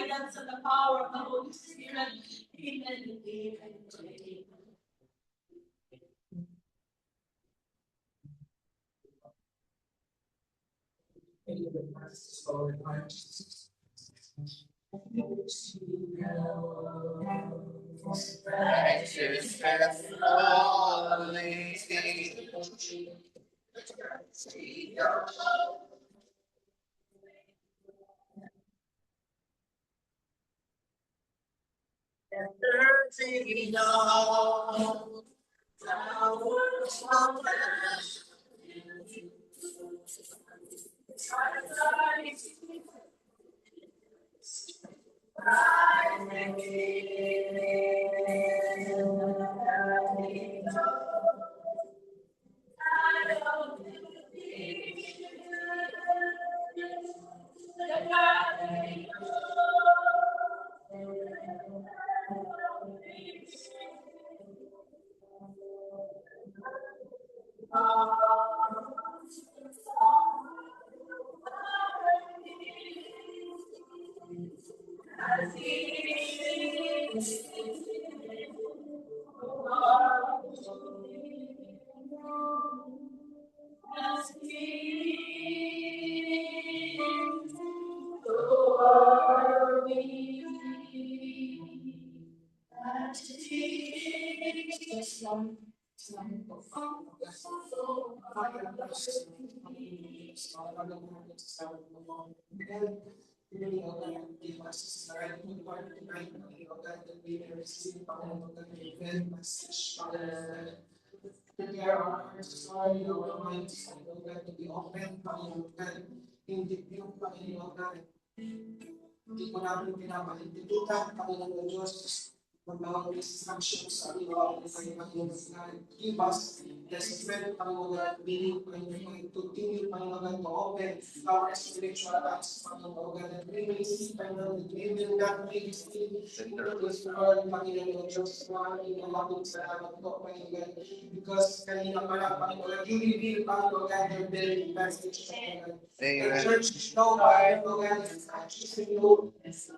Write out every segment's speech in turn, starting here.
guidance and the power of the Holy Spirit. Amen and amen. Hindi ko namin pinapahintutan, Panginoon Diyos, ng mga instructions sa ating mga Panginoon. Give us the strength, Panginoon, meaning, Panginoon, to continue, Panginoon, to open our spiritual eyes, Panginoon, that we may see, Panginoon, that we will not be still in this world, Panginoon Diyos, maraming salamat po, Panginoon, because kanina pala, Panginoon, you reveal, Panginoon, your very message, Panginoon. The church know, Panginoon, is actually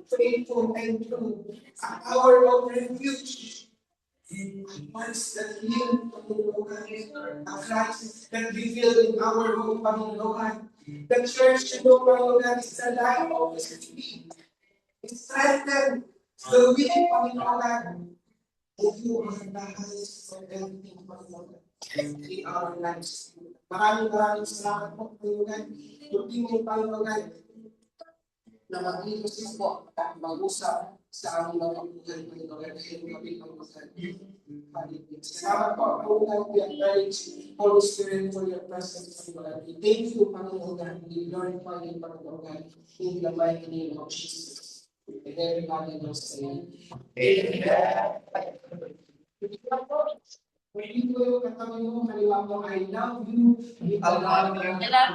faithful and true, an hour of refuge. Once that you, Panginoon, a Christ that revealed in our home, Panginoon, the church, Panginoon, is the life of the city. It's strengthened the weak, Panginoon, and you are the highest of everything, Panginoon, in our lives. Maraming salamat po, Panginoon. Continue, Panginoon, na mag-iusap po at mag-usap sa aming mga buhay, Panginoon, yung kapitang Panginoon. Salamat po, Panginoon, we acknowledge Holy Spirit for your presence, Panginoon. Thank you, Panginoon, we glorify you, Panginoon, in the mighty name of Jesus. And everybody will say, Amen. Pwede ko yung katabi mo, kaliwa mo, I love you. I love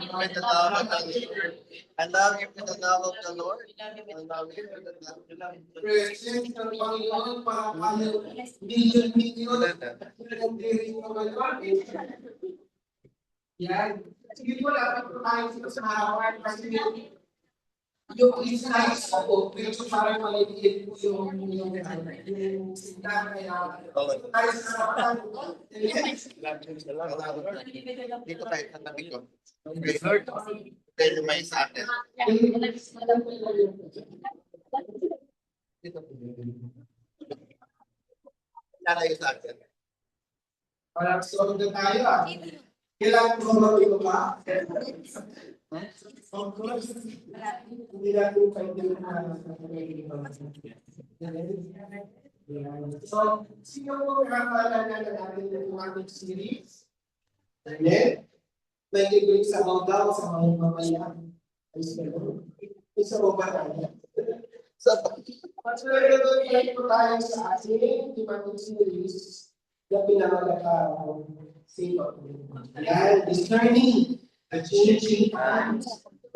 you with the love of the Lord. I love you with the love of the Lord. I love you with the love of the Lord. Present ng Panginoon para kayo million nagdiring ng Panginoon. Yan. Sige po, dapat po tayo sa harapan kasi yung insights po, medyo parang maliit po yung sinta kaya tayo sa harapan. Dito tayo sa tabi ko. Lord, kayo may sa akin. Dito. Tayo sa akin. Parang solid na tayo ah. Kailangan ko mag-ito pa? Of course. Hindi natin pwede So, sino po nakakaalala na natin yung ating series? And then, may libre sa daw sa mga mamayan. Isa po ba tayo? So, patuloy po tayo sa ating ating series na pinamagakaroon sino. Ayan, discerning the changing times.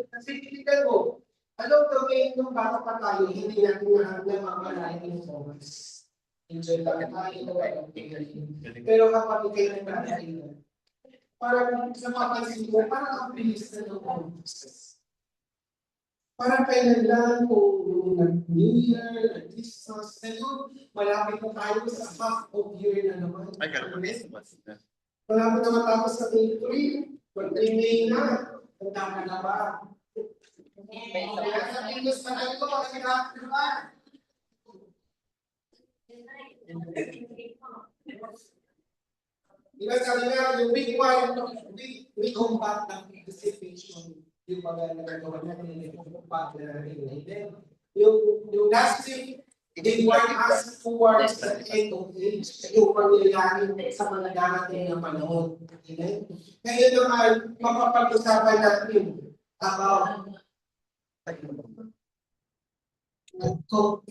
Kasi titigan mo, anong gawin nung baka pa tayo, hindi natin namamalayan yung oras. Enjoy lang tayo, pero kapag ikay nagkakain, parang sa mapansin mo, parang ang bilis na ng oras. Para kailan lang kung New Year, Christmas, ngayon, malapit na tayo sa half of year na naman. Ay, Christmas. Malapit na matapos sa May 3, May na, handa ka na ba? Kaya sa Pinos na tayo, kasi happy na ba? Diba sabi nga, yung week 1, we combat ng anticipation. Yung mga nagagawa natin, yung combat na natin. Yung last week, they want us towards the end of age. Yung pangyayari sa mga darating na panahon. Ngayon naman, mapapag-usapan natin about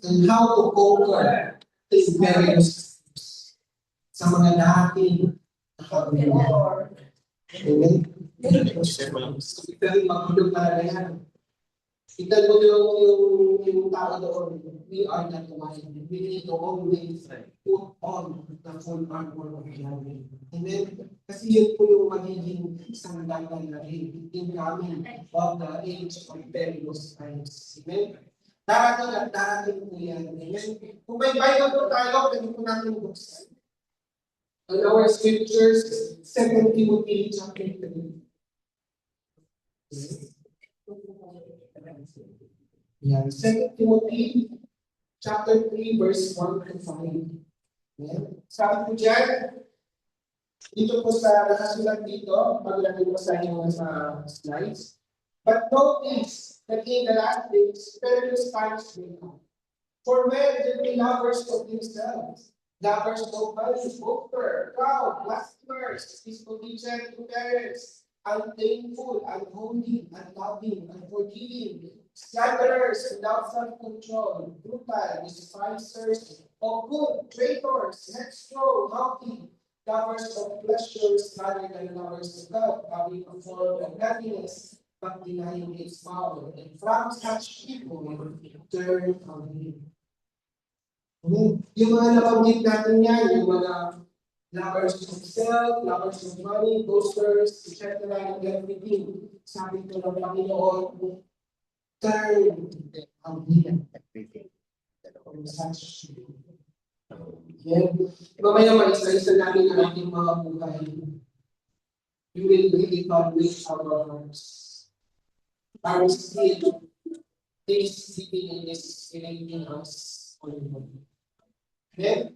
and how to conquer these various sa mga dating Amen. Pero maghulog talaga yan. Tignan mo yung tao doon. We are not one. We need to always put on the full armor of Yahweh. Amen. Kasi yun po yung magiging sandalan na rin in coming of the age of perilous times. Amen. Darating at darating po yan. Amen. Kung may Bible po tayo, pwede po natin buksan. And our scriptures, 2 Timothy chapter 3. Yeah, 2 Timothy chapter 3, verse 1 to 5. Yeah. Sabi po dyan, dito po sa nakasulat dito, paglagay ko sa inyo sa slides. But know this, that in the last days, perilous times will come. For men will be lovers of themselves, lovers of money, boasters, proud, blasphemers, disobedient to parents, unthankful, unholy, unloving, unforgiving, slanderers, without self-control, brutal, despisers of good, traitors, headstrong, haughty, lovers of pleasures rather than lovers of God, having a form of godliness, but denying its power. And from such people, turn away. Yung mga nabanggit natin yan, yung mga lovers of self, lovers of money, boasters, etc. and everything. Sabi ko ng Panginoon, turn away from such people. Mamaya mag-isa-isa namin ang ating mga buhay. We will really publish our hearts. Our still, this sleeping in this enabling us on the body. Amen?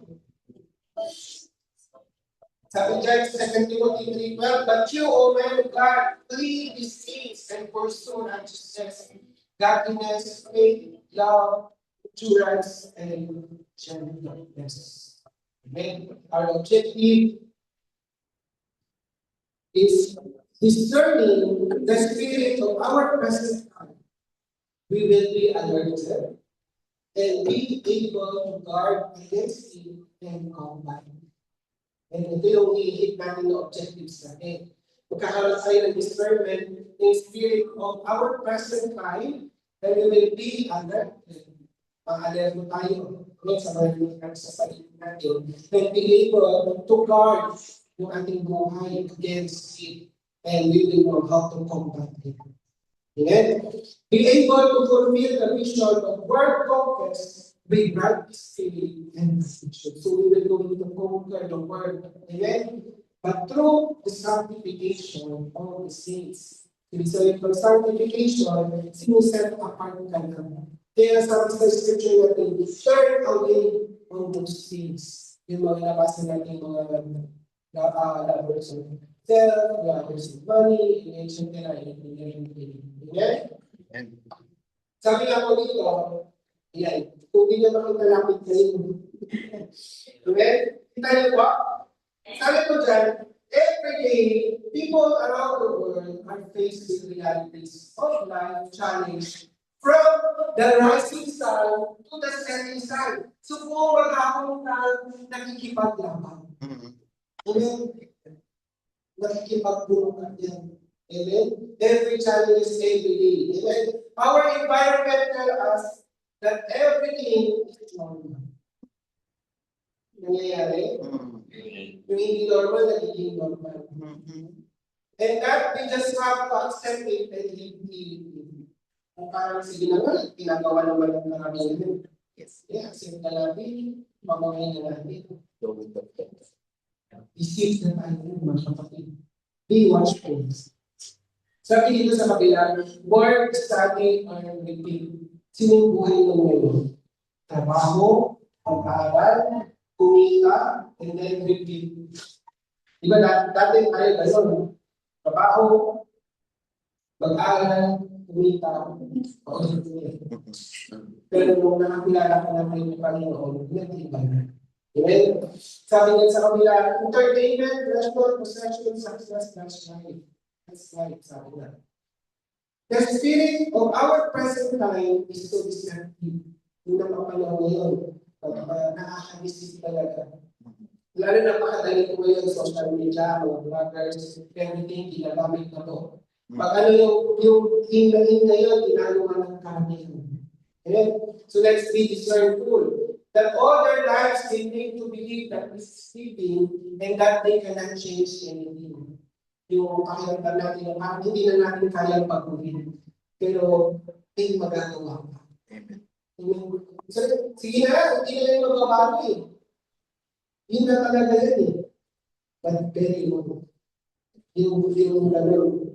Sabi dyan sa 2 Timothy 3:12, but you, O men of God, flee these things and pursue righteousness, godliness, faith, love, endurance, and gentleness. Amen? Our objective is discerning the spirit of our present time. We will be alerted and be able to guard against it and combat. And ito yung i-hit natin na objectives natin. Magkakaroon tayo ng discernment in spirit of our present time, and we will be alerted. Pang-alerto tayo sa mga sa sarili natin, and be able to guard yung ating buhay against it, and we will know how to combat it. Amen? Be able to fulfill the mission of world conquest with right spirit and vision. So we will go to conquer the world. Amen? But through the sanctification of the saints. So for sanctification, sinuset apart ka na. Kaya sabi sa scripture natin, turn away from those things. Yung mga nabasa natin mga lovers of self, lovers of money, etc. Amen? Sabi nga po dito, yan, kung hindi nyo makitalapit kayo. Amen? Kita nyo ba? Sabi ko dyan, every day, people around the world are faced with realities of life challenge from the rising sun to the setting sun. So kung maghapon ka, nakikipaglaban. Amen? Nakikipagbunukan yan. Amen? Every challenge is every day. Amen? Our environment tells us that everything is normal. Nangyayari? Yung hindi normal, nagiging normal. And that we just have to accept it and live it. Kung parang sige na nga, ginagawa naman ng maraming yun. Yes, accept na natin, mamangay na natin. Isip na tayo mga kapatid. Be watchful. Sabi dito sa kabila, work, study, and repeat. Sino yung buhay mo ngayon? Trabaho, pag-aaral, kumita, and then repeat. Diba dati tayo gano'n? Trabaho, pag-aaral, kumita, pero nung nakakilala ka na kayo ng Panginoon, nag-iba na. Amen? Sabi nga sa kabila, entertainment, pleasure, possession, success, that's life. That's life, sabi nga. The spirit of our present time is so deceptive. Yung napapanahon ngayon, nakaka-deceive talaga. Lalo na napakadali ko ngayon, social media, bloggers, everything, ginagamit na to. Pag ano yung hinahin ngayon, ginagawa ng kami. Amen? So let's be discernful. That all their lives they need to believe that this is living and that they cannot change anything. Yung pakiramdam natin na hindi na natin kayang pagpulin. Pero hindi magagawa pa. Amen. So, sige na, hindi na yung magbabago eh. Yun na talaga yan eh. But very low. Yung gano'n.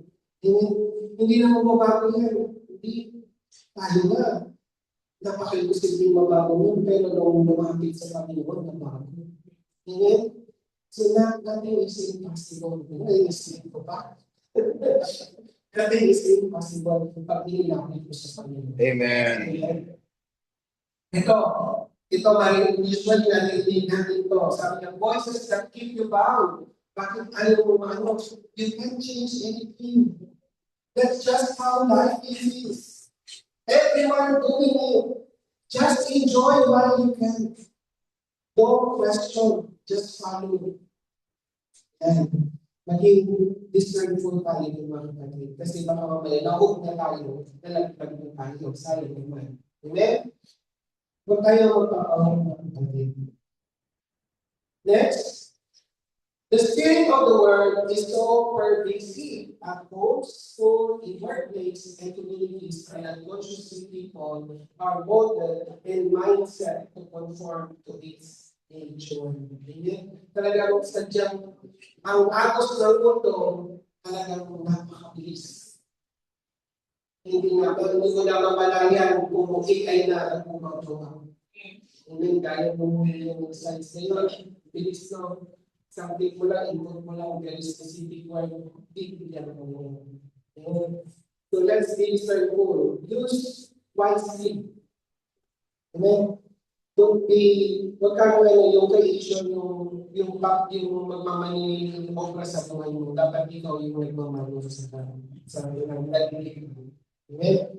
Hindi na magbabago yan. Hindi. Tayo na. Napakaiposibleng mabago yun, pero nung lumapit sa Panginoon, nabago. Amen? So, nothing is impossible. Naiisip ko pa. Nothing is impossible pag inilapit ko sa Panginoon. Amen. Amen? Ito usually narinig natin ito. Sabi niya, voices that keep you bound. Bakit ayaw mo maano? You can't change anything. That's just how life is. Everyone doing it. Just enjoy while you can. Don't question. Just follow. And maging discernful tayo ng mga kapatid. Kasi baka mamaya, na-hook na tayo, nalagpag na tayo, sayang naman. Amen? Huwag tayo magpapawag ng kapatid. Next. The spirit of the world is so pervasive at home, school, in workplaces, and communities, and unconsciously people are molded in mindset to conform to its nature. Talagang sadyang ang agos ng mundo talagang napakabilis. Hindi mo na mamalayan kung ay na kumagawa. Hindi kaya bumuhi yung slides na yun. Bilis no. Something mo lang, input mo lang, very specific word, bibigyan mo. So let's be discernful. Use wisely. Amen? Don't be, wag ka yung kay-issue yung magmamani yung obra sa buhay mo. Dapat ikaw yung magmamani sa nagdilig. Amen?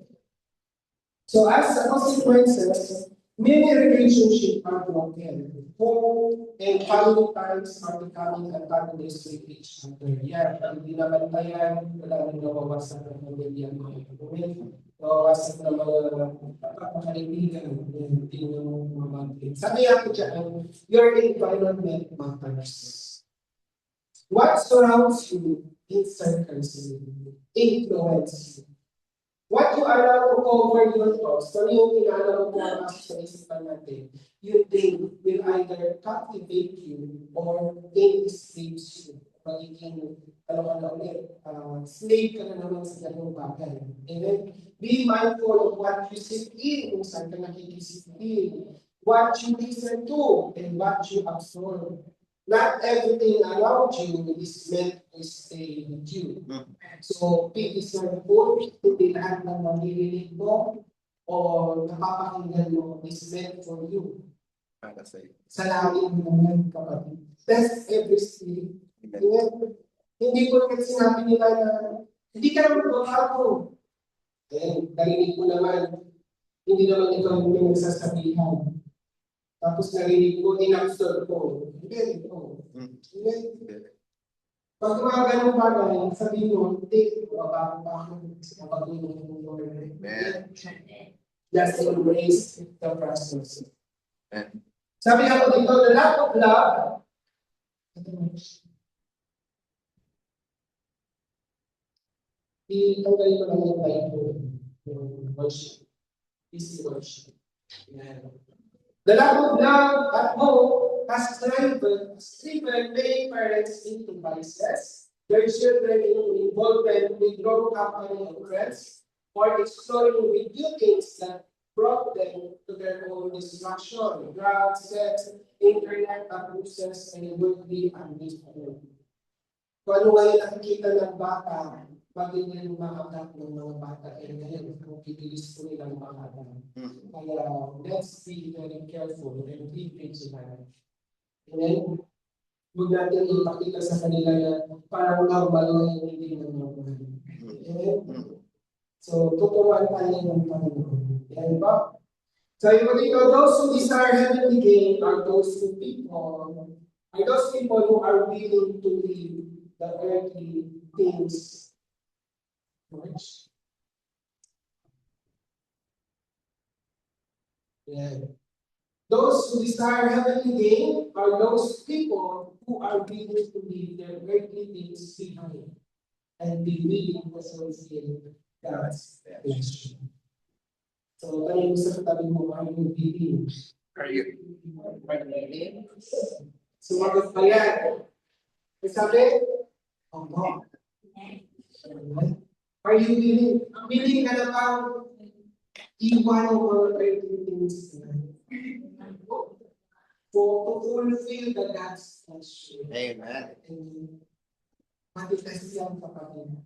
So as a consequences, many relationships are broken. Home and family ties are becoming antagonistic with each other. Yeah, hindi naman tayo, wala nang nawawasan ng pamilya mo. Nawawasan ng mga kapakalibigan, hindi mo mamagin. Sabi ako dyan, your environment matters. What surrounds you encircles you, influences you. What you allow to cover your thoughts, kung yung inalaw mo na sa isipan natin, you think will either captivate you or enslave you. Magiging, slave ka na naman sa ganung bagay. Amen? Be mindful of what you sit in, kung saan ka nakikisipin, what you listen to, and what you absorb. Not everything around you is meant to stay with you. So, be discernful, hindi lahat ng maririnig mo o napapakinggan mo is meant for you. Salamin mo naman, kapatid. Test every spirit. Hindi ko kasi sinabi nila na hindi ka naman babago. Narinig ko naman, hindi naman ikaw yung pinagsasabihan. Tapos narinig ko, in-absorb ko. Hindi, ito. Pag mga ganong bagay, sabihin mo, hindi, mabago pa ako. Napag-inom ng Lord. Just embrace the process. Sabi ako dito, the lack of love, itanggalin mo lang yung Bible. worship. Easy worship. Yeah. The lack of love at home has driven many parents into vices, their children into involvement with wrong company and friends, or exploring with new things that brought them to their own destruction, drugs, sex, internet abuses, and worldly ambition. Kung ano ngayon nakikita ng bata, bagay na yung makagat ng mga bata, eh ngayon, kung kikilis ko nilang makata. Kaya, let's be very careful and be vigilant. Amen? Huwag natin ipakita sa kanila na parang normal na yung hindi na normal. Amen? So, tuturuan tayo ng Panginoon. Yan ba? So, yung dito, those who desire heavenly gain are those people who are willing to live the earthly things. Yeah. Those who desire heavenly gain are those people who are willing to leave their earthly things behind and be willing to fulfill God's pleasure. So, tayo sa katabi mo, are you willing? Are you willing? Sumagot pa yan. Sabi, opo. Are you willing? Willing ka na bang iwan ang mga earthly things na to fulfill the God's pleasure? Amen. Matigas yan kapatid.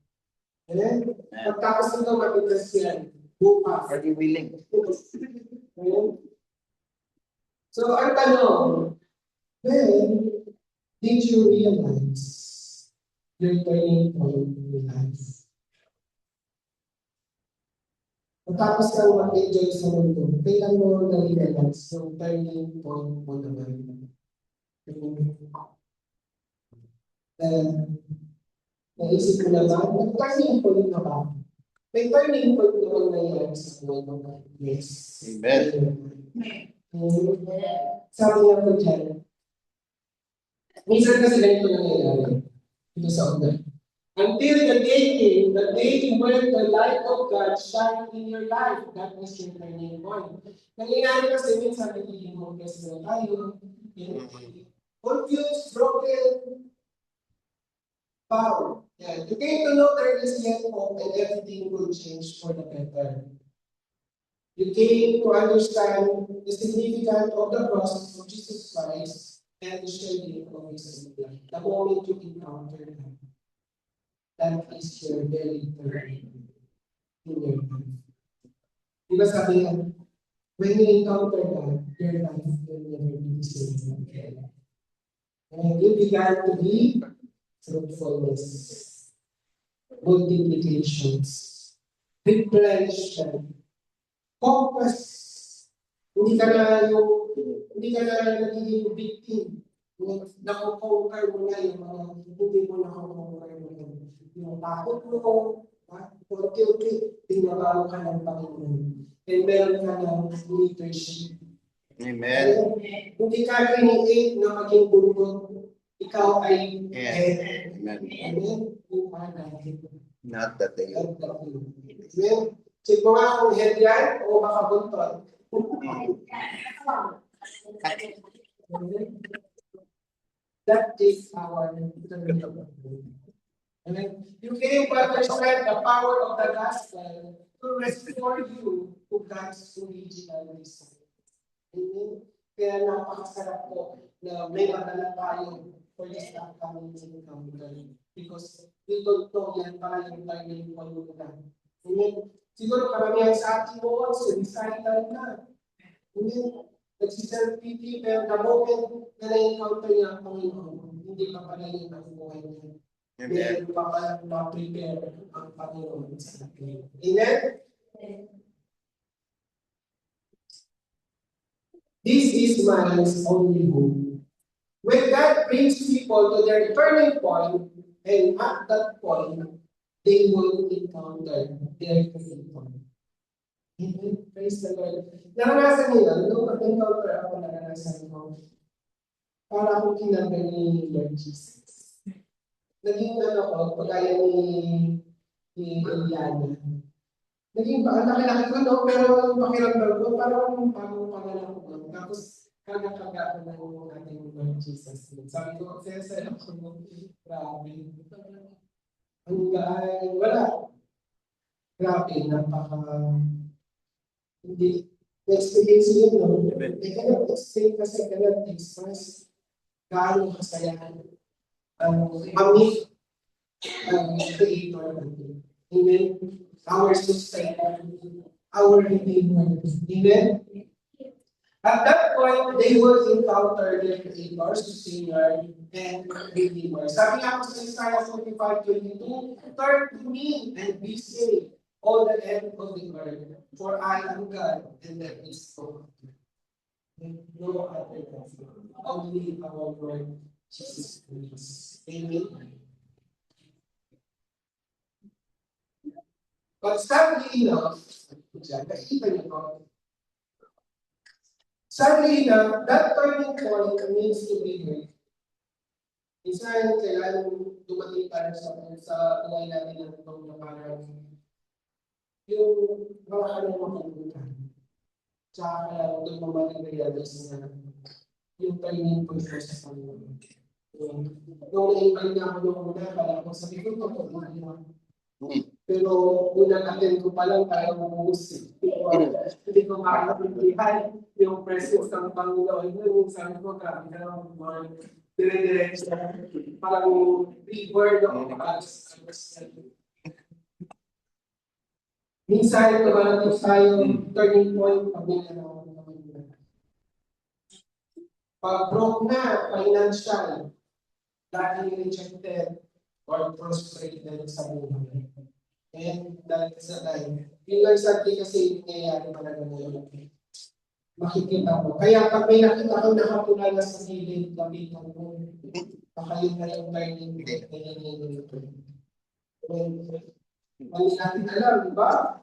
Amen? Pagtapos nito, matigas yan. Bukas. Are you willing? Amen? So, ang tanong, when did you realize your turning point in your life? Matapos kang mag-enjoy sa mundo, kailan mo na-realize yung turning point mo naman? Naisip ko na ba? Nag-turning point na ba? May turning point naman na yan sa buhay mo. Yes. Amen. Sabi nga po dyan, minsan kasi ganito nangyayari dito sa una. Until the day came, the day when the light of God shine in your life, that was your turning point. Nangyayari kasi minsan nagiging hopeless na tayo, confused, broken, bound. Yeah. You came to know there is yet hope and everything will change for the better. You came to understand the significance of the cross of Jesus Christ and the shedding of His blood. The moment you encounter Him, that is your very turning in your life. Diba sabi nga, when you encounter God, your life will never be the same again. And you began to be fruitfulness, multiplications, replenishment, focus. Hindi ka na nagiging victim. Nakukonquer mo na yung mga hindi mo nakukonquer mo. Yung takot mo, unti-unti, tinabalo ka ng Panginoon. And meron ka ng leadership. Amen. Hindi ka create na maging buntot. Ikaw ay head. Amen. Amen. You are the head. Not that they. Amen. Sige mo nga kung head yan o makabuntot. That is our Amen. You came to understand the power of the gospel to restore you to God's original design. Amen. Kaya napakasarap po na may madala tayo for this upcoming encounter. Because we don't know yan para yung turning point na. Amen. Siguro karamihan sa ating mo, suicidal na. Amen. Nagsiself-pity, pero the moment na na-encounter niya ang Panginoon, hindi pa pala yun ang buhay niya. Meron pa pala na-prepare ang Panginoon sa atin. Amen? This is man's only hope. When God brings people to their turning point, and at that point, they will encounter their Creator. Amen. Praise the Lord. Naranasan nila, nung mag-encounter ako, naranasan ko, para akong kinabay ni Lord Jesus. Naging ano ko, pagkaya ni Eliana. naging laki-laki ko, no? Pero pakiramdam ko, parang bagong pangalan ko. Tapos, kaga-kaga ko ng ating Lord Jesus. Sabi ko, sensor ako, no? Grabe. Ang gaan, wala. Grabe, napaka, hindi, experience yun, no? They cannot explain kasi cannot express gaano kasayahan ang mamit ang Creator natin. Amen? Our society, our Redeemer. Amen? At that point, they will encounter their Creator, Savior, and Redeemer. Sabi nga po sa Isaiah 45:22, turn to me and be saved, all the end of the earth, for I am God, and there is no other God. Only our Lord Jesus Christ. Amen. But sadly enough, nakikita niyo po, sadly enough, that turning point means to be great. Minsan, kailangan dumating tayo sa buhay natin ng itong na parang yung mga makalimutan. Tsaka kaya doon mo realize na yung turning point ko sa Panginoon. Nung na-invite niya ako nung una, kaya ako sabi ko, pero unang attend ko pa lang tayo mamuhus. Hindi ko makakapagpihan yung presence ng Panginoon. Yung sabi ko, grabe ka lang, Lord. Dire-diretso na. Parang reward ako pag-alas. Minsan, kumarating tayo turning point pag pag-broke na, financial, lagi rejected, or frustrated sa buhay. And dahil sa time, yung lang sa atin kasi yung nangyayari talaga ngayon. Makikita mo. Kaya pag may nakita ko nakapulala sa gilid, lapitan mo. Baka yun na yung learning point na nangyayari ito. Hindi natin alam, di ba?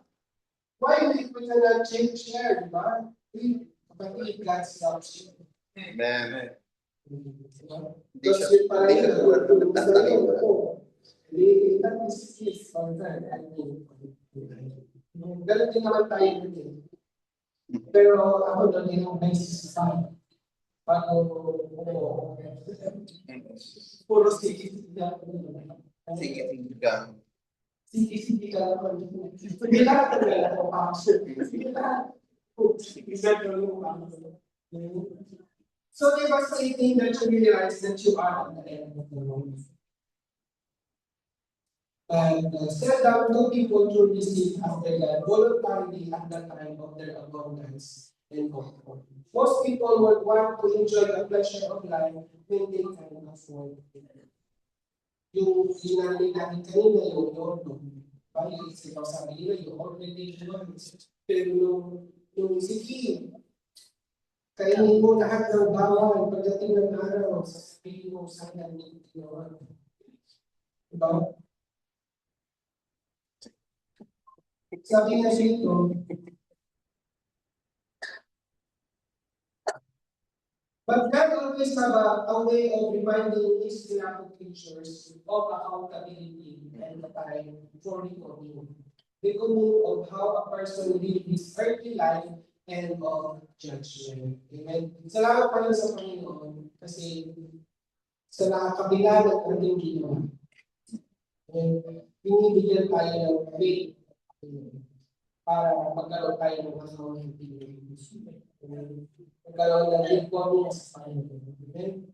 Why we cannot change here, di ba? Kapatid, God loves you. Amen. Because yung parang yun, that is his concern. Ganun din naman tayo din. Pero ako doon yung basis sa bago puro sige-sige ka. Sige-sige ka naman. Sige lahat na lang ako action. Sige lahat. So devastating that you realize that you are at the end of the road. And said that two people to receive after God voluntarily at the time of their abundance and comfort. Most people would want to enjoy the pleasure of life when they can afford it. Yung sinabi natin kanina, yung ordo. Bakit ikaw sabi nila, yung already wants. Pero yung sige, kainin mo lahat ng bawal pagdating ng araw, sasabihin mo sana hindi ginawa. Diba? Sabi na dito, but God always have a way of reminding his beloved creatures of accountability and the time for reckoning. Reckoning of how a person lives his earthly life and of judgment. Amen. Salamat pa rin sa Panginoon kasi sa nakakabila ng ating ginawa. Binibigyan tayo ng faith para magkaroon tayo ng mga magkaroon ng reckoning sa Panginoon.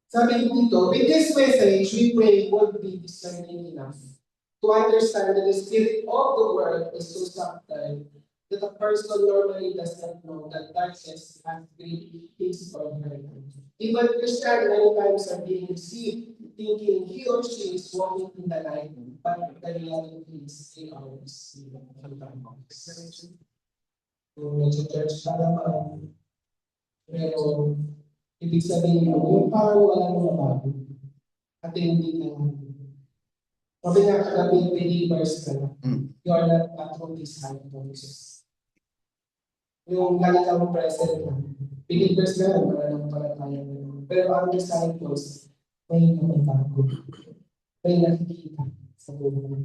Sabi dito, with this message, we pray would be discerning enough to understand that the spirit of the world is so subtle that a person normally does not know that darkness has been his or her. Even Christians many times are being deceived, thinking he or she is walking in the light, but the reality is they are deceived. Kung nag-church ka naman, pero ibig sabihin mo, yung parang wala nang mabago. At hindi ka naman. Sabi nga kagabi, believers ka na. You are not a true disciples. Yung lagi kang present na. Believers na, mananampalataya na. Pero ang disciples, may namabago. May nakikita sa buhay.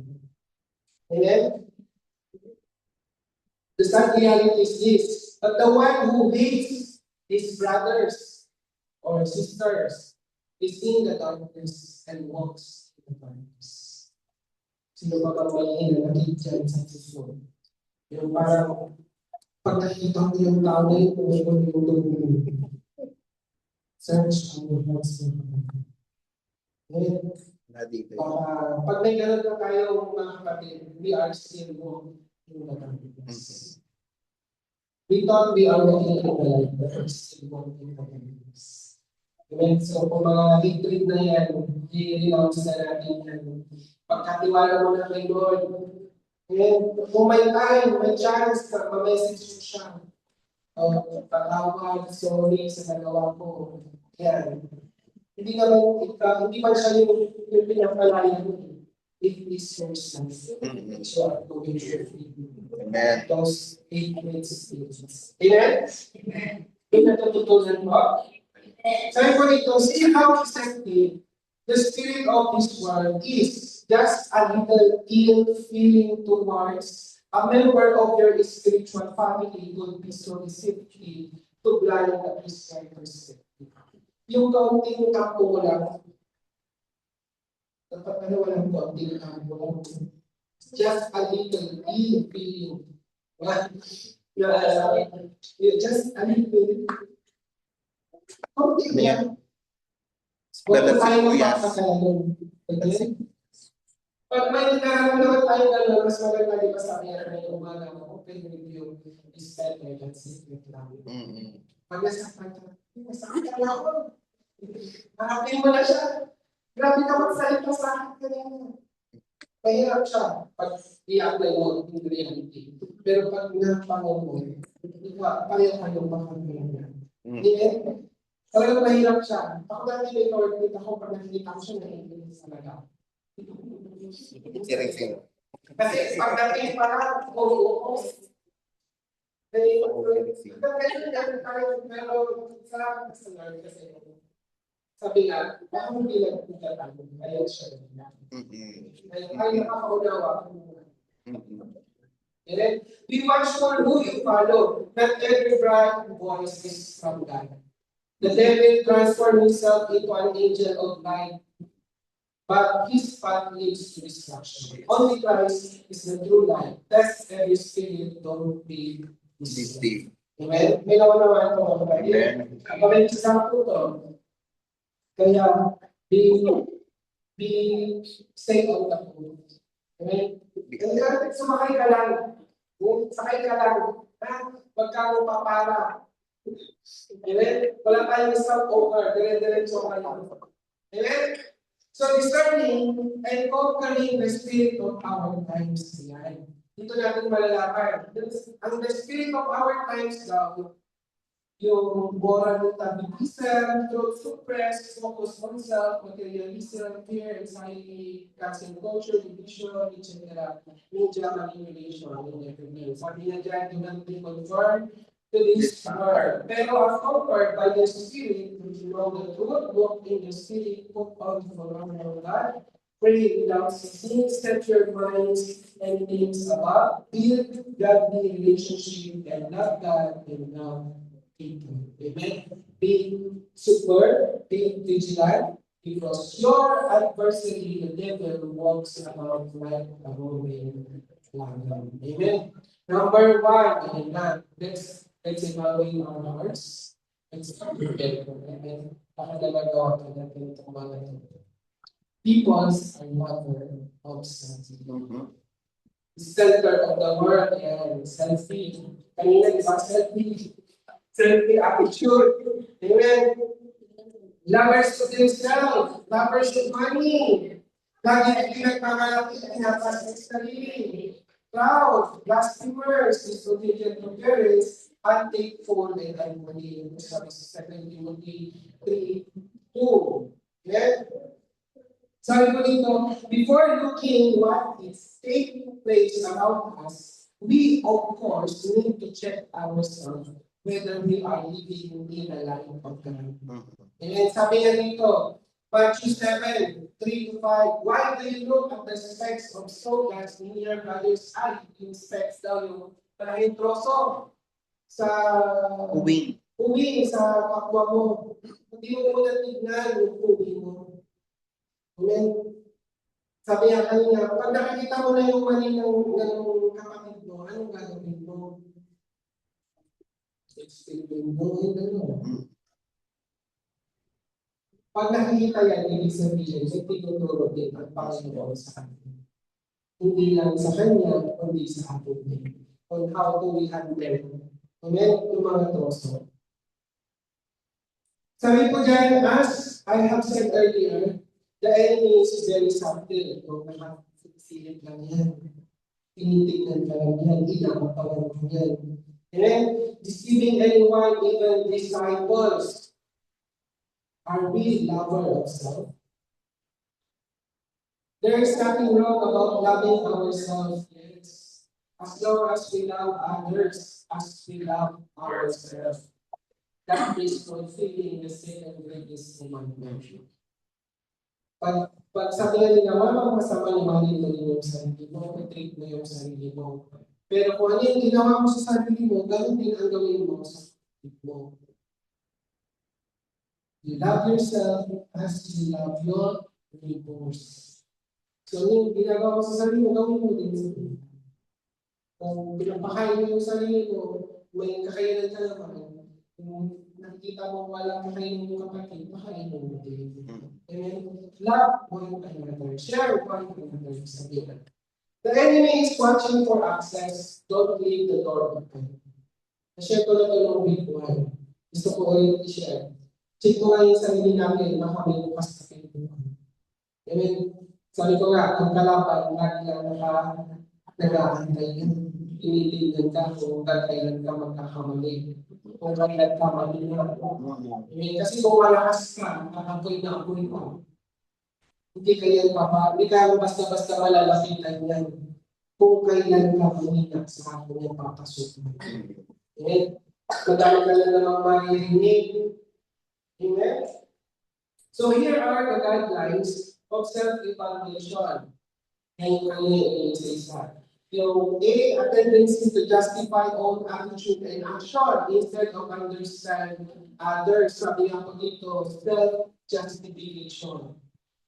Amen? The sad reality is this, but the one who hates his brothers or sisters is in the darkness and walks in the darkness. Sino ba bang malihin na nakikita sa susunod? Yung parang pag nakikita ko yung tao na yun, kung yung tumulong. Search our hearts. Ngayon, pag may ganun na tayo mga kapatid, we are still walking in the darkness. We thought we are walking in the light, but we're still walking in the darkness. Amen? So kung mga hatred na yan, i-renounce na natin yan. Pagkatiwala mo na kay Lord, amen? Kung may time, may chance na ma-message mo siya. Patawad, sorry sa nagawa ko. Yan. Hindi naman siya yung pinapalaya mo. It is your son. So I'm going to Amen. those 8 minutes. Amen? Yung natututunan mo. Sabi ko dito, see how effective the spirit of this world is just a little ill feeling towards a member of your spiritual family would be so deceptive to blind the Christian perspective. Yung kaunting kampo lang, dapat walang kaunting kampo lang, just a little ill feeling. Just a little. Kaunting yan. Huwag na tayo magpapakalan. Okay? Pag may nararamdaman tayo gano'n, mas maganda di ba sabi na may umaga mo, open review is better than secret lang. Pag nasaktan ka na ako. Harapin mo na siya. Grabe ka magsalita sa akin kanina. Mahirap siya pag i-apply mo in reality. Pero pag napangon mo, pareho makakagawa. Amen? Talagang mahirap siya. Ako dati may Lord, ako pag nakikita ko siya, naiinis talaga. Kasi pagdating parang oo. Pero sa Lord kasi sabi nga, baka hindi lang pagkatago, ayaw siya na. Ay nakakaunawa. And then, be watchful who you follow. Not every bright voice is from God. The devil transformed himself into an angel of light, but his path leads to destruction. Only Christ is the true light. Test every spirit, don't be deceived. Amen? May naman ito mga kapatid. Kapag sa ito, kaya stay out of it. Amen? Sumakay ka lang. Sakay ka lang. Pagka mo papara. Amen? Wala tayong stop-over. Dire-diretso ka lang. Amen? So discerning and conquering the spirit of our times. Yan. Dito natin malalaman. Ang the spirit of our times daw, yung moral metabolism, throat suppress, focus on self, materialism, fear, anxiety, cancel culture, division, etc. Media manipulation, and everything. Sabi niya dyan, do not be conformed to this world. Pero as conquered by the Spirit, you know the truth, walk in the Spirit, put on the armor of God, pray without ceasing, set your minds and things above, build godly relationship, and love God and love people. Amen. Be super, be vigilant, because your adversary, the devil, walks about like a roaring lion. Amen. Number 1, amen. Let's evaluate our hearts. Let's prepare for amen. Pakadalagawa ka natin itong mga ito. Peoples are mother of sin. Center of the world and selfie. Kanina di ba selfie? Selfie attitude. Amen. Lovers of themselves. Lovers of money. Lagi pinagmamalaki ang pinapas sa sarili. Proud. Blasphemers. Disobedient to parents. Unthankful and unbelieving. Sabi sa 2 Timothy 3:2. Amen. Sabi ko dito, before looking what is taking place around us, we of course need to check ourselves whether we are living in the light of God. And sabi nga dito, Matthew 7:3-5. Why do you look at the specks of sawdust in your brother's eye? Yung specks daw yung parang troso sa uwi sa kapwa mo. Hindi mo muna tignan yung uwi mo. Amen. Sabi niya kanina, pag nakikita mo na yung mali ng kapatid mo, anong gagawin mo? Explain mo, gano'n. Pag nakikita yan, ibig sabihin, may tinuturo din ang Panginoon sa kanya. Hindi lang sa kanya, kundi sa atin din. On how to we handle. Amen? Yung mga troso. Sabi ko dyan, as I have said earlier, the enemy is very subtle. Kung nakasilip lang yan. Tinitignan ka lang yan. Inakapalan ka yan. Amen? Deceiving anyone, even disciples. Are we lover of self? There is nothing wrong about loving ourselves, yes. As long as we love others, as we love ourselves. That is fulfilling the second greatest commandment. Pag sabi nga nila, walang masama ni mahalin mo yung sarili mo, i-treat mo yung sarili mo. Pero kung ano yung ginawa mo sa sarili mo, ganoon din ang gawin mo sa sarili mo. You love yourself as you love your neighbors. So, yung ginagawa mo sa sarili mo, gawin mo din sa sarili. Kung pinapakain mo yung sarili mo, may kakayanan ka naman. Kung nakikita mo walang kakayanan yung kapatid, pakain mo din. And love one another. Share one another sa vida. The enemy is watching for access. Don't leave the door open. Na-share ko na ito ng big-one. Gusto ko ulit i-share. Check mo nga yung sarili natin, baka may bukas na pintuan. Amen. Sabi ko nga, ang kalaban, lagi lang nag-aantay yun. Tinitingnan ka kung kailan ka magkakamali. Kung kailan ka malina. Amen. Kasi kung malakas ka, nakapoy na apoy mo. Hindi ka basta-basta malalapitan yan. Kung kailan ka malina sa hapon yung papasok mo. Amen. Madami ka lang namang maririnig. Amen? So here are the guidelines of self-evaluation. Ngayon kanina sa isa. Yung A, a tendency to justify own attitude and action instead of understand others. Sabi nga po dito, self-justification.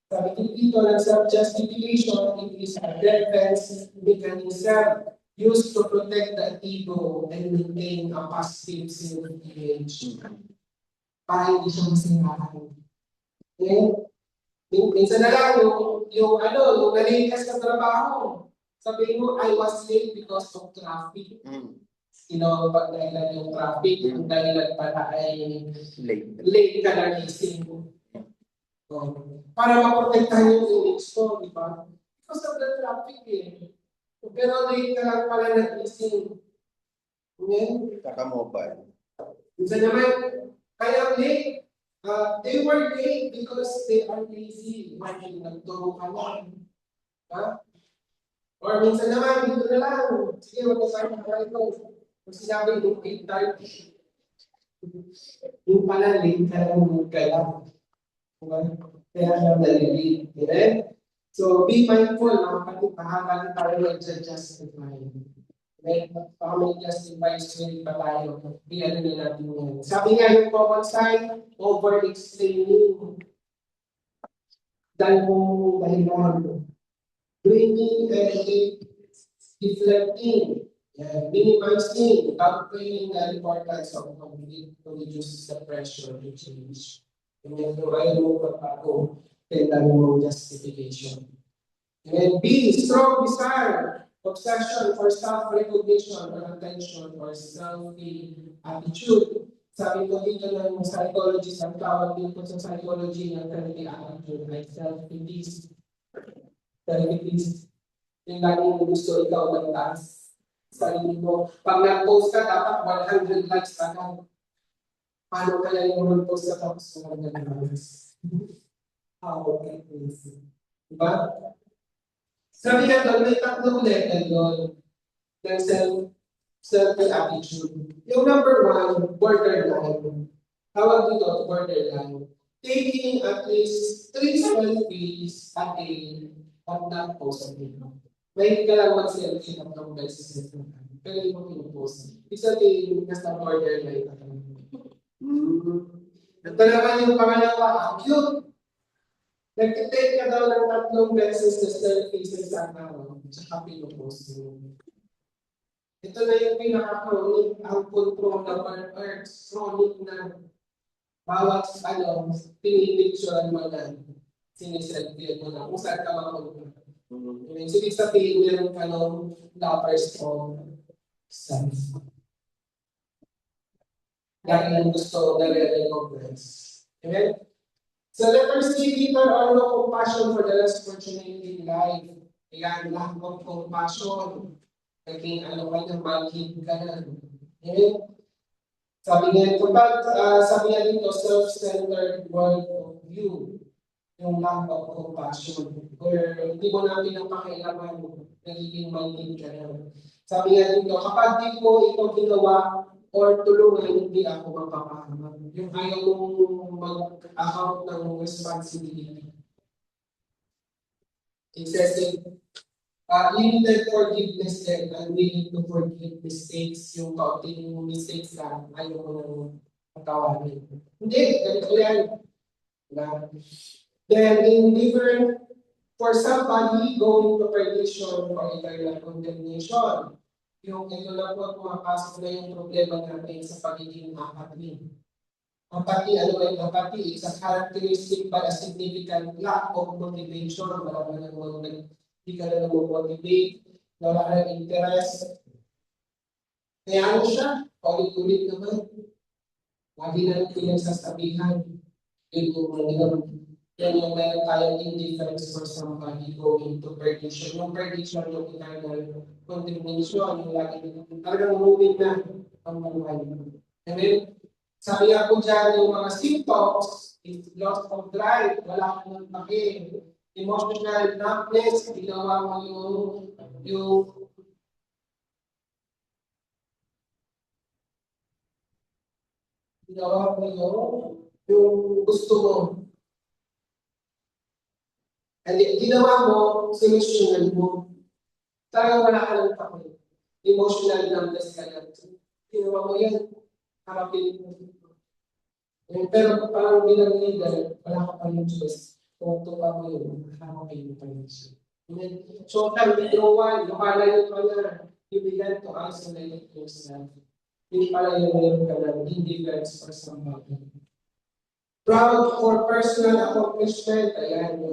Sabi dito ng self-justification, it is a defense mechanism used to protect the ego and maintain a positive self-image. Para hindi siya masirahan. Okay? Minsan na lang, yung nalate ka sa trabaho. Sabihin mo, I was late because of traffic. Pag dahilan yung traffic, yung dahilan pala ay late ka na gising mo. Para maprotektahan yung image ko, di ba? Because of the traffic eh. Pero late ka lang pala na gising. Okay? Kaka-mobile. Minsan naman, kaya late, they were late because they are lazy. Imagine, nagturo ka lang. Or minsan naman, dito na lang. Sige, wag na tayo na ito. Kung sinabi yung 8:30. Yung pala, late ka lang, lang. Kaya lang nalilate. Okay? So, be mindful, mga kapatid, mahanga tayo nag-justify. May justify spirit pa tayo. Ano na natin yan. Sabi nga yung common sign, over-explaining. Dahil mo dahilan. Bringing and deflecting. Minimizing. Downplaying the importance of conflict to reduce the pressure to change. And then kung ayaw mo pagpago, kailangan mo justification. And B, strong desire. Obsession for self-recognition or attention or self-attitude. Sabi ko dito ng psychologist, ang tawag dito sa psychology ng self-attitude ay self-pity. Self-pity. Yung lagi mo gusto ikaw magtaas. Sarili mo. Pag nag-post ka, dapat 100 likes ka na. Paano kaya yung mag-post ka tapos 100 likes? How okay, please. Diba? Sabi nga doon, may tatlong level doon ng self-attitude. Yung number 1, borderline. Tawag dito, borderline. taking at least 3 selfies a day but not posting. May ka lang mag-selfie ng mga beses sa mga pero hindi mo pinupost. It's a thing na borderline. Ito naman yung pangalawa, cute. Nag-take ka daw ng 3 beses na selfie sa isang araw, tsaka pinupost mo. Ito na yung pinaka-chronic, ang control na part chronic na bawat pinipicturean mo na siniselfie mo na kung saan ka mapunta. So, ibig sabihin, meron ka ng lovers of self. Lagi ang gusto na re-recognize. Amen? So, let us see deeper on no compassion for the less fortunate in life. Ayan, lack of compassion. Naging manhid ka na. Amen? Sabi nga dito, self-centered world of view. Yung lack of compassion. Or hindi mo na pinapakailaman, nagiging manhid ka na. Sabi nga dito, kapag di ko ito ginawa, or tulungan, hindi ako mapapahaman. Yung ayaw mong mag-account ng responsibility. It says that limited forgiveness and unwilling to forgive mistakes, yung kaunting mistakes lang, ayaw mo nang patawarin. Hindi, ganito yan. Then, indifferent for somebody going to perdition or eternal condemnation. Yung ito lang po, pumapasok na yung problema natin sa pagiging apathy. Apathy, ano ba yung apathy? It's a characteristic by a significant lack of motivation. Wala ka nang hindi ka na motivate, wala ka ng interest. Kaya ano siya? Ulit-ulit naman. Lagi na rin pinagsasabihan. Yan yung meron tayong indifference for somebody going to perdition. Yung perdition, yung eternal condemnation, yung lagi talagang moving na ang buhay. And then, sabi nga po dyan, yung mga symptoms, is loss of drive, wala kang nagpake, emotional numbness, ginawa mo yung gusto mo. And ginawa mo, solusyonan mo. Talagang wala ka lang pake. Emotional numbness ka lang. Ginawa mo yan, harapin mo. Pero parang bilang leader, wala ka pa yung choice. Kung tupa mo yun, harapin mo pa yun. So, withdrawal, nakalayo ka na, you began to isolate yourself. Hindi pala yung mayroon ka ng indifference for somebody. Proud for personal accomplishment, ayan,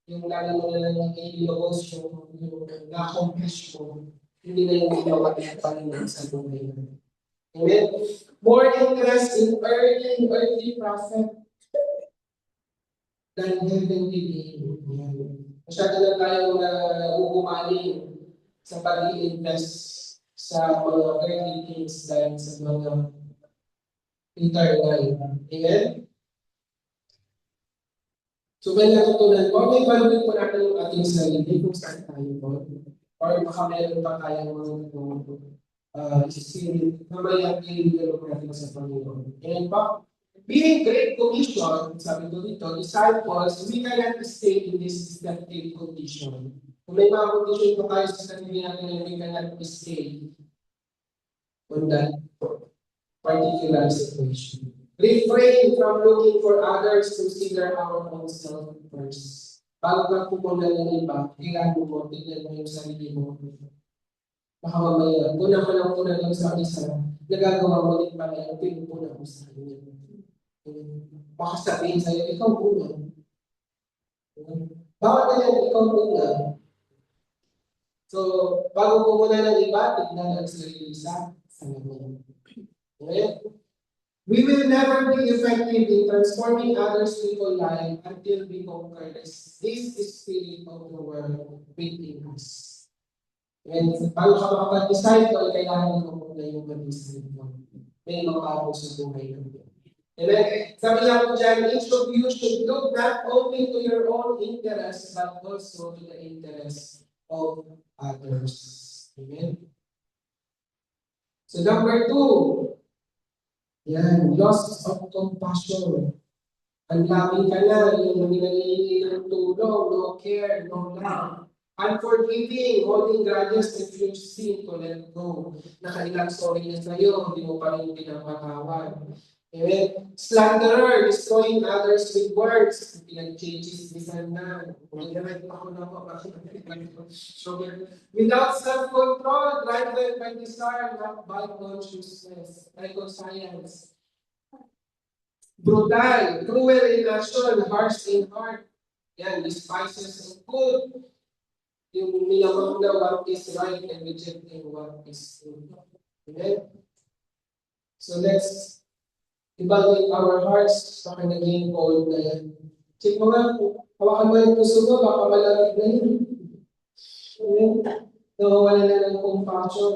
yung lalo mo na lang i-logos yung na-accomplish mo, hindi na yung ginawa ng Panginoon sa buhay mo. Amen? More interest in earthly profit than heavenly gain. Masyado na tayo na umaling sa pag-i-invest sa mga earthly things dahil sa mga eternal. Amen? So, may natutunan po, may value po natin yung ating sarili kung saan tayo po. Or baka meron pa tayong mga spirit na may i-develop natin sa Panginoon. And pa, being Great Commission, sabi ko dito, disciples, we cannot stay in this destructive condition. Kung may mga condition po tayo sa sarili natin na we cannot stay on that particular situation. Refrain from looking for others, consider our own self first. Bago ka pumunta ng iba, kailangan mo, tignan mo yung sarili mo. Baka mamaya, una ka lang muna lang sa isa, nagagawa mo din pala yung pinupuna mo sa kanya. Baka sabihin sa'yo, ikaw muna. Baka ganyan, ikaw muna. So, bago pumunta ng iba, tignan ang sarili sa kanya. Okay? We will never be effective in transforming others' people's life until we conquer this spirit of the world within us. And bago ka makapag-disciple, kailangan mo muna yung mag-disciple. May makapo sa buhay natin. Amen? Sabi nga po dyan, each of you should look not only to your own interests, but also to the interests of others. Amen? So number 2, yan, loss of compassion. Ang labi ka na, yung nanginanili ng tulong, no care, no love. Unforgiving, holding grudges, refusing to let go. Nakailang sorry na sa'yo, hindi mo pa rin pinapatawad. Amen. Slanderer, destroying others with words. Pinag-changes-bisan na. Ako na po. So, without self-control, driven by desire, not by consciousness, by conscience. Brutal, cruel in action, harsh in heart. Yan, despises of good. Yung nilamang na what is right and rejecting what is true. Amen? So let's evaluate our hearts. Baka naging cold na yan. Check mo nga, hawakan mo yung puso mo, baka malamig na yun. Amen? Nawawala na ng compassion.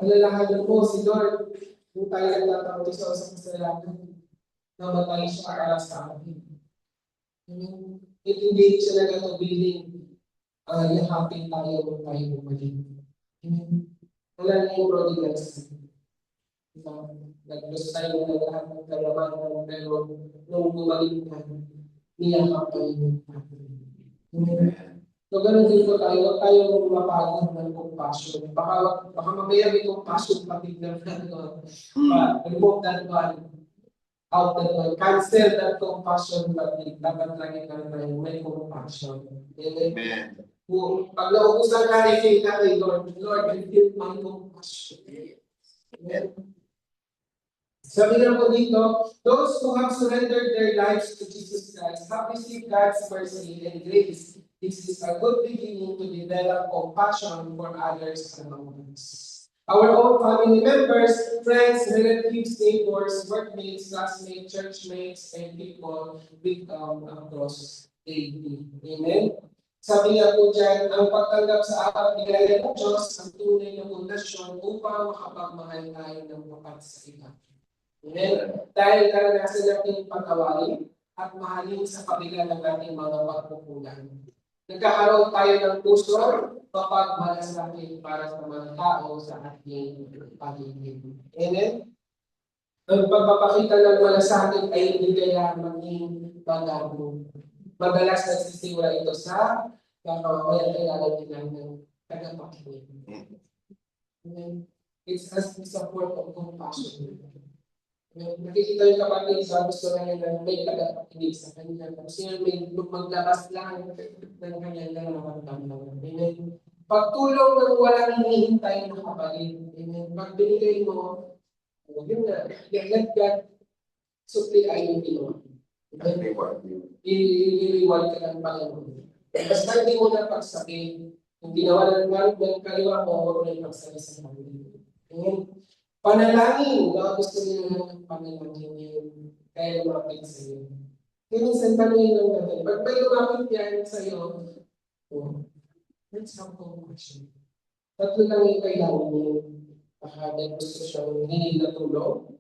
Alalahanan mo si Lord, kung tayo nagtatawag sa kasalanan, namatay siya para sa akin. Hindi siya nagtabiling yakapin tayo kung tayo bumalik. Wala na yung prodigal son. Nag-lose tayo na lahat ng kalaman, pero nung bumalik ka, niyakap tayo yung atin. So, ganun din po tayo. Huwag tayo mapagod ng compassion. Baka mamaya may compassion pati na remove that one out that one. Cancel that compassion pati. Dapat lagi ka tayo may compassion. Amen. Pag naubusan ka, i-feel ka kay Lord. Lord, I feel my compassion. Amen. Sabi na po dito, those who have surrendered their lives to Jesus Christ have received God's mercy and grace. This is a good beginning to develop compassion for others among us. Our own family members, friends, relatives, neighbors, workmates, classmates, churchmates, and people we come across daily. Amen? Sabi nga po dyan, ang pagtanggap sa apat bigay ng Diyos ang tunay na pundasyon upang makapagmahal tayo ng wapat sa iba. Amen? Dahil karanasan natin pag-awalin at mahalin sa kabila ng ating mga pagkukulang. Nagkakaroon tayo ng puso kapag malasakit para sa mga tao sa ating paligid. Amen? Ang pagpapakita ng malasakit ay hindi kaya maging bago. Madalas nagsisimula ito sa kaya kailangan nila ng tagapakinig. Amen? It's as a support of compassion. Nakikita yung kapatid sa gusto na niya may tagapakinig sa kanya. Kasi yun may maglabas lang ng kanyang nararamdaman. Amen. Pagtulong ng walang hinihintay na kapatid. Amen. Pag binigay mo, yun na, gagad supli ay yung ginawa. I-reward ka ng Panginoon. Basta hindi mo na pagsabihin, kung ginawa ng kaliwa mo, huwag na yung pagsabi sa kanila. Amen. Panalangin, na gusto nyo ng panalangin yun, kaya lumapit sa iyo. Kaya minsan tanongin lang natin, pag may lumapit yan sa iyo, let's have compassion. Tatlo lang yung kailangan nyo. Baka may gusto siyang hindi na tulong,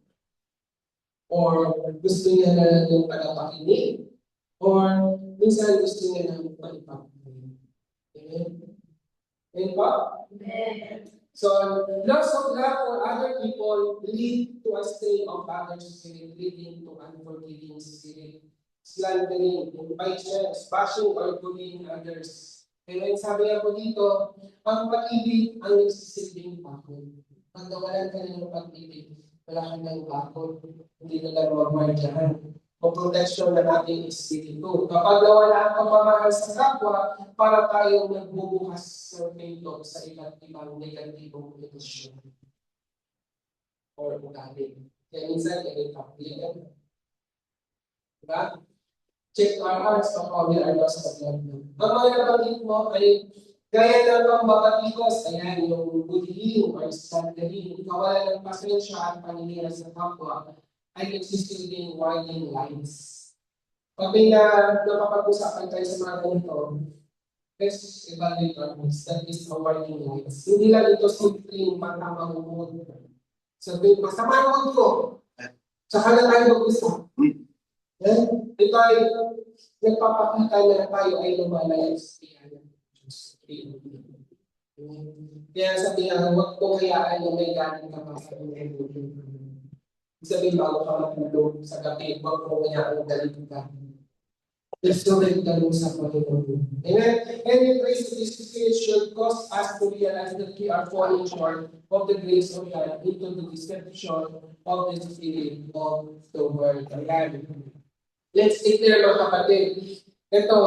or gusto niya na yung tagapakinig, or minsan gusto niya na maipapakinig. Amen? Amen pa? Amen. So, loss of love for other people lead to a strain of others' spirit, leading to unforgiving spirit, slandering, impatience, bashing, or bullying others. Kaya sabi ako dito, ang pag-ibig ang nagsisilbing bakod. Pag nawalan ka na ng pag-ibig, wala ka ng bakod, hindi na lang magmarjahan. O protection na natin espiritu. Kapag nawala ang pamamahal sa kapwa, para tayong nagbubukas ng pinto sa iba't ibang negatibong emosyon or ugali. Kaya minsan, kapiligan. Diba? Check our hearts baka we are lost of love. Ang mga nabanggit mo ay gaya ng pambabatikos, ayan, yung bullying or slandering, kawalan ng pasensya at paninira sa kapwa, ay nagsisilbing warning lines. Pag may napapag-usapan tayo sa mga ganito, let's evaluate our words. That is a warning lines. Hindi lang ito simpleng matamang mood. Sabi, masama ang mood ko. Tsaka na tayo mag-usap. Ito ay nagpapakita na tayo ay lumalaya sa piyanan. Kaya sabi nga, huwag kong hayaan na may galing ka pa sa mga Sabihin bago ka matulog sa gabi, huwag mo kaya ang galit ka. Resurrect ka sa Panginoon. Amen? And the grace of this Spirit should cause us to realize that we are falling short of the grace of God into the deception of the Spirit of the world. Amen. Let's declare mga kapatid. Ito,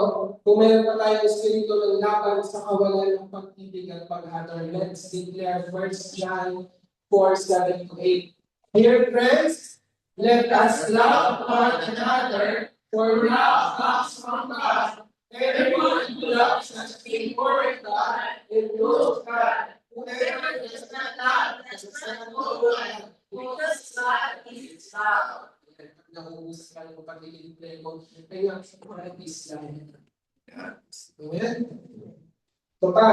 kung meron pa tayong espiritu ng laban sa kawalan ng pag-ibig at pag-honor, let's declare 1 John 4:7-8. Dear friends, let us love one another, for love comes from God. Everyone who loves us is born of God and knows God. Whoever does not love does not know God, because God is love. Nauubos ka ng pag-ibig mo, kaya God is love. Amen? Ito pa,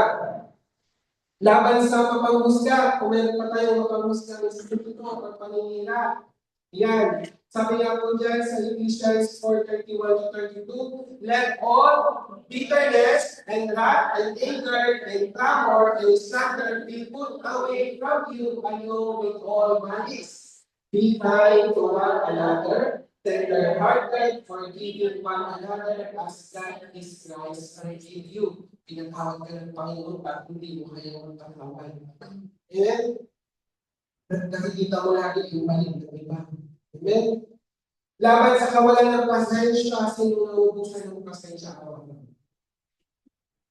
laban sa mapanghusga, kung meron pa tayong mapanghusga ng espiritu o paninira. Yan. Sabi nga po dyan sa Ephesians 4:31-32, let all bitterness and wrath and anger and clamor and slander be put away from you along with all malice. Be kind to one another, tender-hearted, forgiving one another as God is Christ forgive you. Pinatawag ka ng Panginoon at hindi mo kayang magkakawan. Amen? Nakikita mo lagi yung mali ng iba. Amen? Laban sa kawalan ng pasensya, sino naubusan ng pasensya kawalan?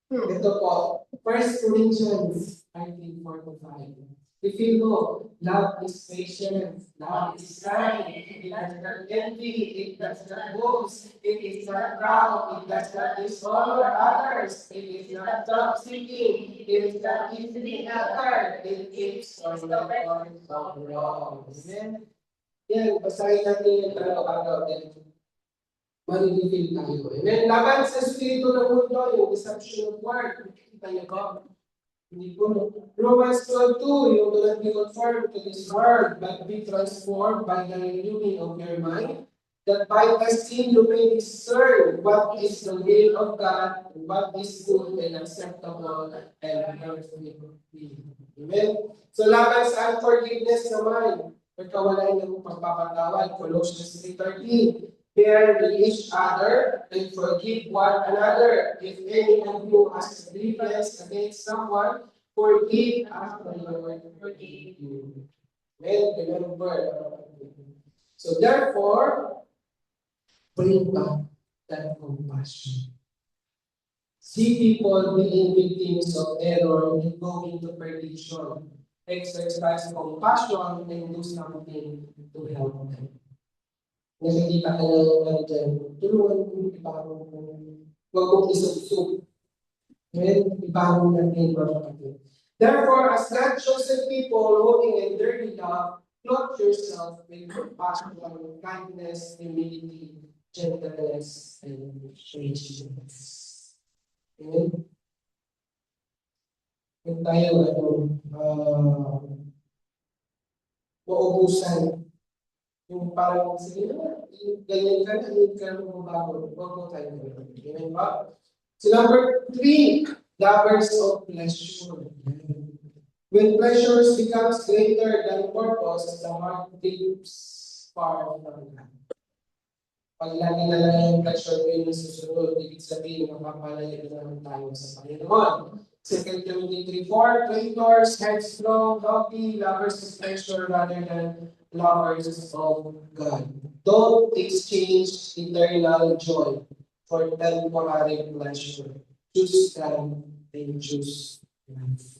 Ito po, 1 Corinthians 13:4-5. If you know, love is patient, love is kind, it does not envy, it does not boast, it is not proud, it does not dishonor others, it is not self-seeking, it is not easily angered, it keeps on the record of wrong. Amen? Yan, basahin natin yung araw-araw din. Manilipil tayo. Amen? Laban sa espiritu ng mundo, yung deception of word. Kita niyo ba? Hindi po. Romans 12:2, you do not be conformed to this world, but be transformed by the renewing of your mind, that by testing you may discern what is the will of God, what is good and acceptable and perfect will. Amen? So laban sa unforgiveness naman, pagkawalan ng pagpapatawad, Colossians 3:13, bear with each other and forgive one another. If any of you has a grievance against someone, forgive as the Lord forgave you. Well, remember. So therefore, bring back that compassion. See people being victims of error and going to perdition. Exercise compassion and do something to help them. Nakikita ka na dyan, tulungan mo, ibago mo. Huwag mong isubsub. Ibago natin mga kapatid. Therefore, as God-chosen people, walking in dirty love, clothe yourself with compassion, kindness, humility, gentleness, and patience. Amen? Kung tayo, maubusan. Yung parang, sige na, ganyan ka na, hindi ka na mabago. Huwag mo tayo gawin. Amen ba? So number 3, lovers of pleasure. When pleasures becomes greater than purpose, the heart drifts far from God. Pag lagi na lang yung pleasure ko yung nasusunod, ibig sabihin, mapapalayo na naman tayo sa Panginoon. 2 Timothy 3:4, traitors, headstrong, healthy, lovers of pleasure rather than lovers of God. Don't exchange eternal joy for temporary pleasure. Choose God and choose life.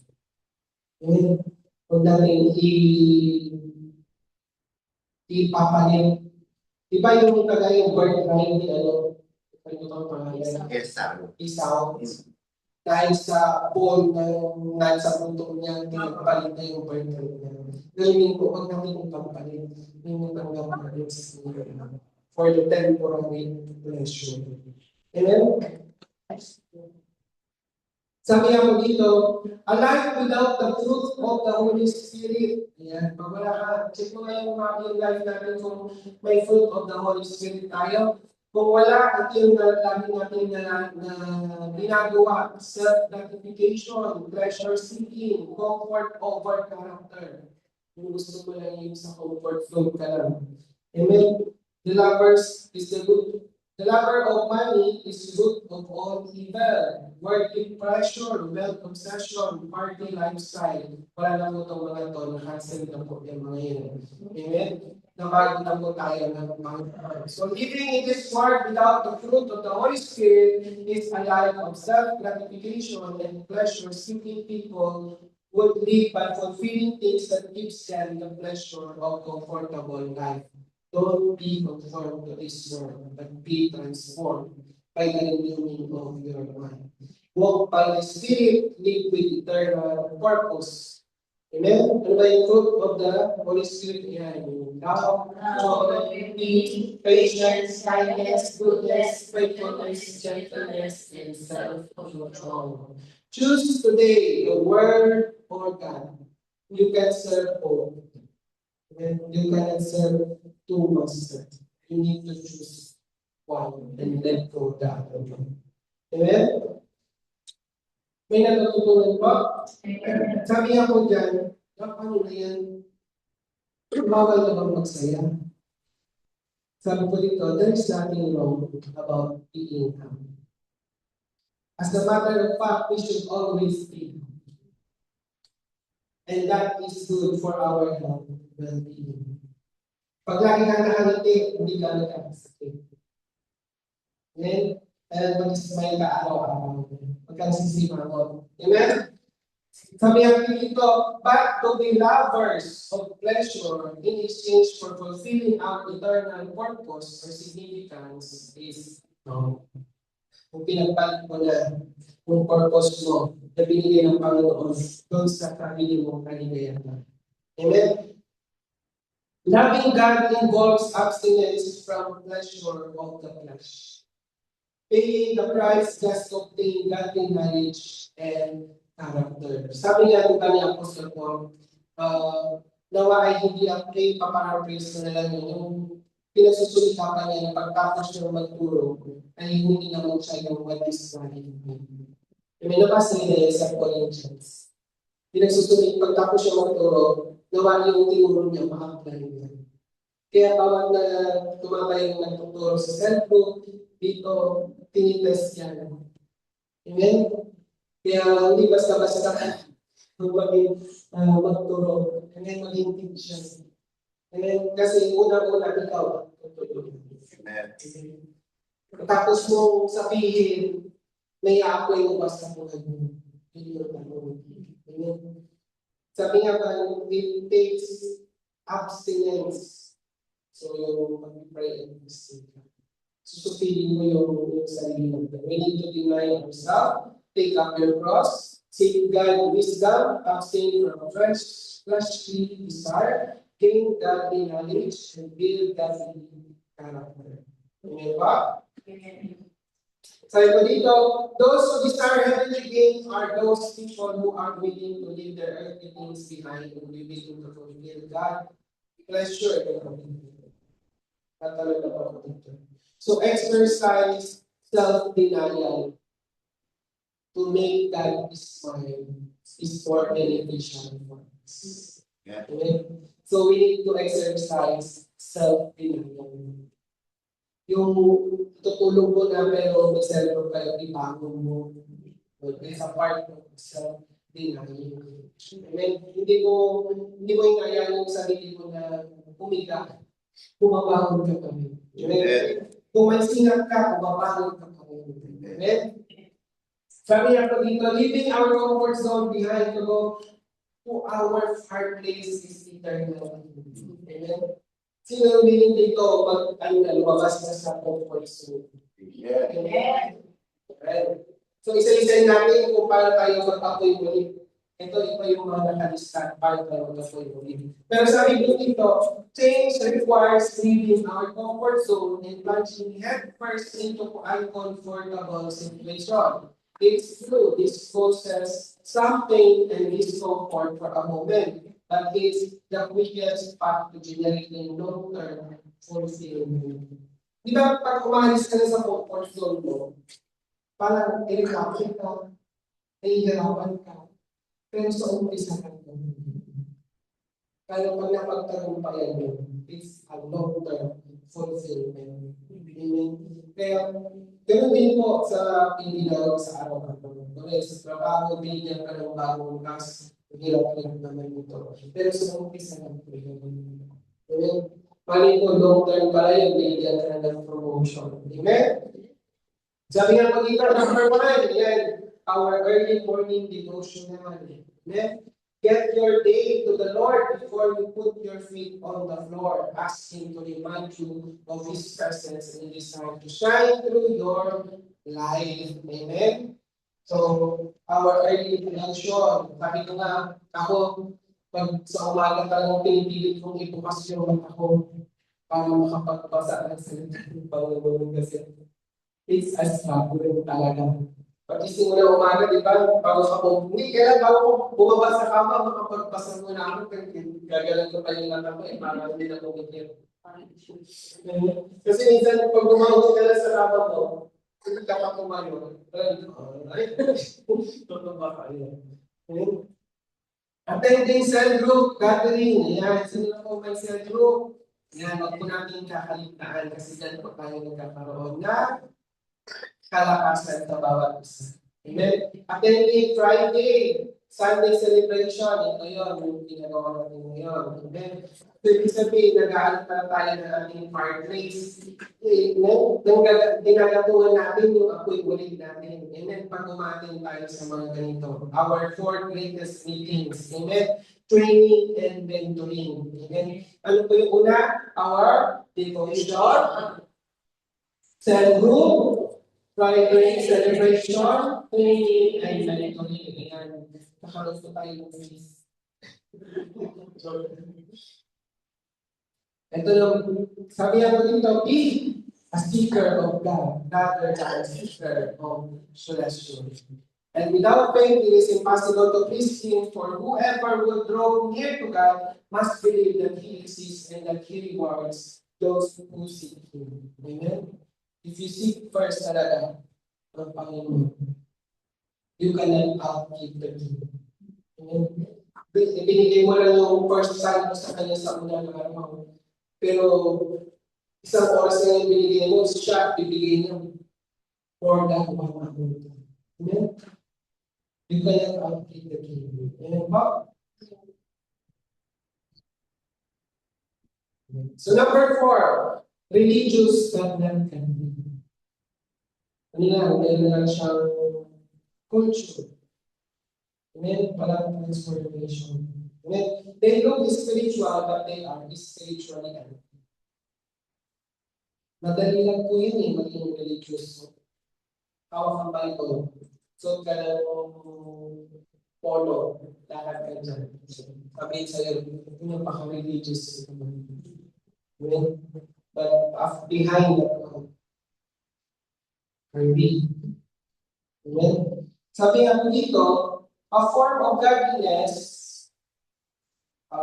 Amen. Huwag natin ipapalit. Diba yung kagaya yung birthright ni ano? Ano itong pangalan? Isaw. Dahil sa ball na yung nasa puto niya, pinagpalit na yung birthright niya. Gawin ko, huwag natin ipapalit. Yung tanggap natin sa sinigay for the temporary pleasure. Amen? Sabi ako dito, a life without the fruit of the Holy Spirit. Ayan, pag wala ka, check mo nga yung life natin kung may fruit of the Holy Spirit tayo. Kung wala, ito yung lagi natin na ginagawa, self-gratification, pleasure-seeking, comfort over character. Yung gusto mo lang yung sa comfort zone ka lang. Amen. The lovers is the good. The lover of money is root of all evil. Worldly pressure, wealth obsession, party lifestyle. Wala na po itong mga to, na-cancel na po yung mga yun. Amen? Nabag na po tayo ng mga. So living in this world without the fruit of the Holy Spirit is a life of self-gratification and pleasure-seeking people would live by fulfilling things that gives them the pleasure of comfortable life. Don't be conformed to this world, but be transformed by the renewing of your mind. Walk by the Spirit, live with eternal purpose. Amen? Ano ba yung fruit of the Holy Spirit? Yan. Love, joy, peace, patience, kindness, goodness, faithfulness, gentleness, and self-control. Choose today the Word or God. You can serve both. And you cannot serve two masters. You need to choose one and let go the other one. Amen? May natutunan ba? Sabi nga po dyan, paano na yan? Bawal na bang magsaya? Sabi ko dito, there is nothing wrong about being happy. As a matter of fact, we should always be happy. And that is good for our health and well-being. Pag lagi kang nakangiti, hindi ka nagkakasakit. Amen? And mag-smile ka araw-araw. Huwag kang sisimangon. Amen? Sabi natin dito, but to be lovers of pleasure in exchange for fulfilling our eternal purpose or significance is no. Kung pinagpalit mo na yung purpose mo na binigay ng Panginoon doon sa sarili mong kaligayahan. Amen? Loving God involves abstinence from pleasure of the flesh. Paying the price just to obtain godly knowledge and character. Sabi nga ni Apostol Paul, nawa ay hindi ang paparaphrase na lang yung pinasusulikapan niya na pagtapos niya magturo ay hindi naman siya yung mag-disqualify. May nabasa niya sa Corinthians. Pagtapos siya magturo, nawa yung tinuro niya ma-apply niya. Kaya bawat na tumatay yung nagtuturo sa cellphone, dito tinitest yan. Amen? Kaya hindi basta-basta maging magturo. Amen? Maging teacher. Amen? Kasi una-una ikaw. Amen. Tapos mo sabihin, may apply mo ba sa buhay mo? Amen? Sabi nga ba, it takes abstinence. So yung pag-pray and fasting. Susupilin mo yung sarili natin. We need to deny ourselves, take up your cross, seek God wisdom, abstain from fleshly desire, gain godly knowledge, and build godly character. Amen ba? Sabi ko dito, those who desire heavenly gain are those people who are willing to leave their earthly things behind and be willing to fulfill God. Pleasure. Tatalo na ako dito. So exercise self-denial to make God smile is for beneficial for us. Yeah. Okay? So we need to exercise self-denial. Yung tutulog mo na pero may cellphone kayo, ibangon mo. It's a part of self-denial. Amen? Hindi mo inaya yung sarili mo na umiga. Bumabangon ka kami. Amen? Kung may sinap ka, bumabangon ka kami. Amen? Sabi niya po dito, leaving our comfort zone behind to go to our heart place is eternal. Amen? Sino yung meaning dito lumabas na sa comfort zone? Yeah. Amen? Right. So isa-isayin natin kung paano tayo mag-apoy muli. Ito yung mga nakalista para tayo mag-apoy muli. Pero sabi ko dito, change requires leaving our comfort zone and plunging headfirst into uncomfortable situation. It's true, this causes some pain and discomfort for a moment, but it's the quickest path to generating long-term fulfillment. Di ba pag umalis ka na sa comfort zone mo, parang irritated ka, nahihirapan ka, pero sa umpisa ka Kaya pag napagtagumpayan mo, it's a long-term fulfillment. Amen. Kaya, ganoon din po sa pinilalaw sa araw-araw. Kaya sa trabaho, binigyan ka ng bagong class, hirap lang naman ito. Pero sa umpisa lang po yun. Amen. Mali po, long-term pala yun, binigyan ka na ng promotion. Amen. Sabi nga po dito, number 1, yan, our early morning devotion naman. Amen. Get your day to the Lord before you put your feet on the floor. Ask Him to remind you of His presence and His time to shine through your life. Amen? So, our early devotion, sabi ko nga, ako, pag sa umaga talagang pinipilit kong ibukas yung ako para makapagbasa ng salita ng Panginoon kasi it's a struggle talaga. Pagising mo na umaga, di ba? Bago ka po, hindi, kaya bago ko bumaba sa kama, makapagbasa mo na ako, gagalan ko pa yung mata ko, para hindi na kumikir. Kasi minsan, pag bumawag ka na sa kama mo, hindi ka pa kumayo. Ay, totoo ba kayo? Attending cell group, gathering, yan, sino na po may cell group? Yan, wag po natin kakaligtaan kasi dyan po tayo nagkakaroon na kalakasan sa bawat isa. Amen? Attending Friday, Sunday celebration, ito yun, yung ginagawa natin ngayon. Amen? So, ibig sabihin, nag-aalit na tayo ng ating fire race. Dinagatungan natin yung apoy ulit natin. Amen? Pag-umatin tayo sa mga ganito. Our 4 greatest meetings. Amen? Training and mentoring. Amen? Ano po yung una? Our devotion, cell group, Friday celebration, training, and mentoring. Ayan, nakaroon po tayo ng fees. Ito yung, sabi niya po dito, be a seeker of God, rather than a seeker of celestial. And without faith, it is impossible to please Him, for whoever will draw near to God must believe that He exists and that He rewards those who seek Him. Amen? If you seek first talaga ang Panginoon, you cannot outgive the King. Amen? Binigay mo lang yung first sign mo sa kanya sa unang araw. Pero isang oras na yung binigay mo, siya bibigay niya more than 1 hour. Amen? You cannot outgive the King. Amen ba? So number 4, religious but not Catholic. Ano lang, meron lang siyang culture. Amen? Walang transformation. Amen? They look spiritual, but they are spiritually empty. Madali lang po yun maging religious. Hawak ang Bible. So, ka ng polo, lakad ka dyan. Sabihin sa'yo, yun yung paka-religious. Amen? But behind that, be. Amen? Sabi nga po dito, a form of godliness, a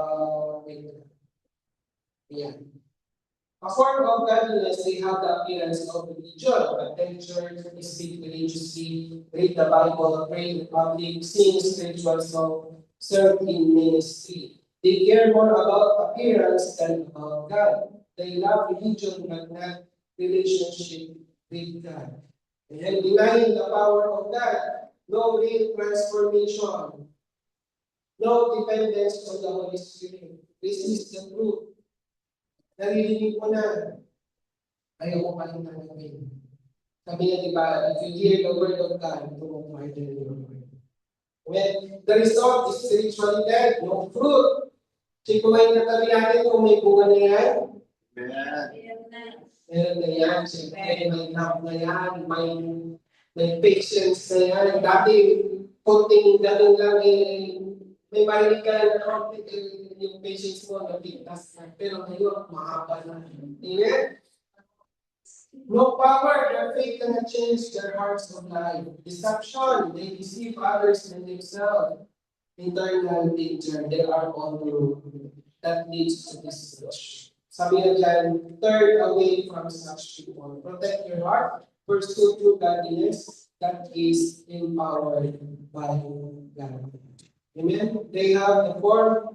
form of godliness, they have the appearance of religion, attend church, speak religiously, read the Bible, pray in public, sing spiritual song, serve in ministry. They care more about appearance than about God. They love religion but not relationship with God. And denying the power of God, no real transformation, no dependence on the Holy Spirit. This is the truth. Naririnig ko na, ayaw ko pa rin tanggapin. Sabi niya, di ba, if you hear the word of God, you won't pardon your word. When the result is spiritually dead, no fruit. Check ko ngayon katabi natin kung may bunga na yan. Meron na yan, siyempre, may love na yan, may patience na yan. Dati, konting dating lang, may marinig ka na konting yung patience mo, nabigtas na. Pero ngayon, mahaba na. Amen? No power, their faith cannot change their hearts of life. Deception, they deceive others and themselves. Internal danger, they are on the road that leads to destruction. Sabi nga dyan, turn away from such people. Protect your heart. Pursue true godliness that is empowered by God. Amen? They have the form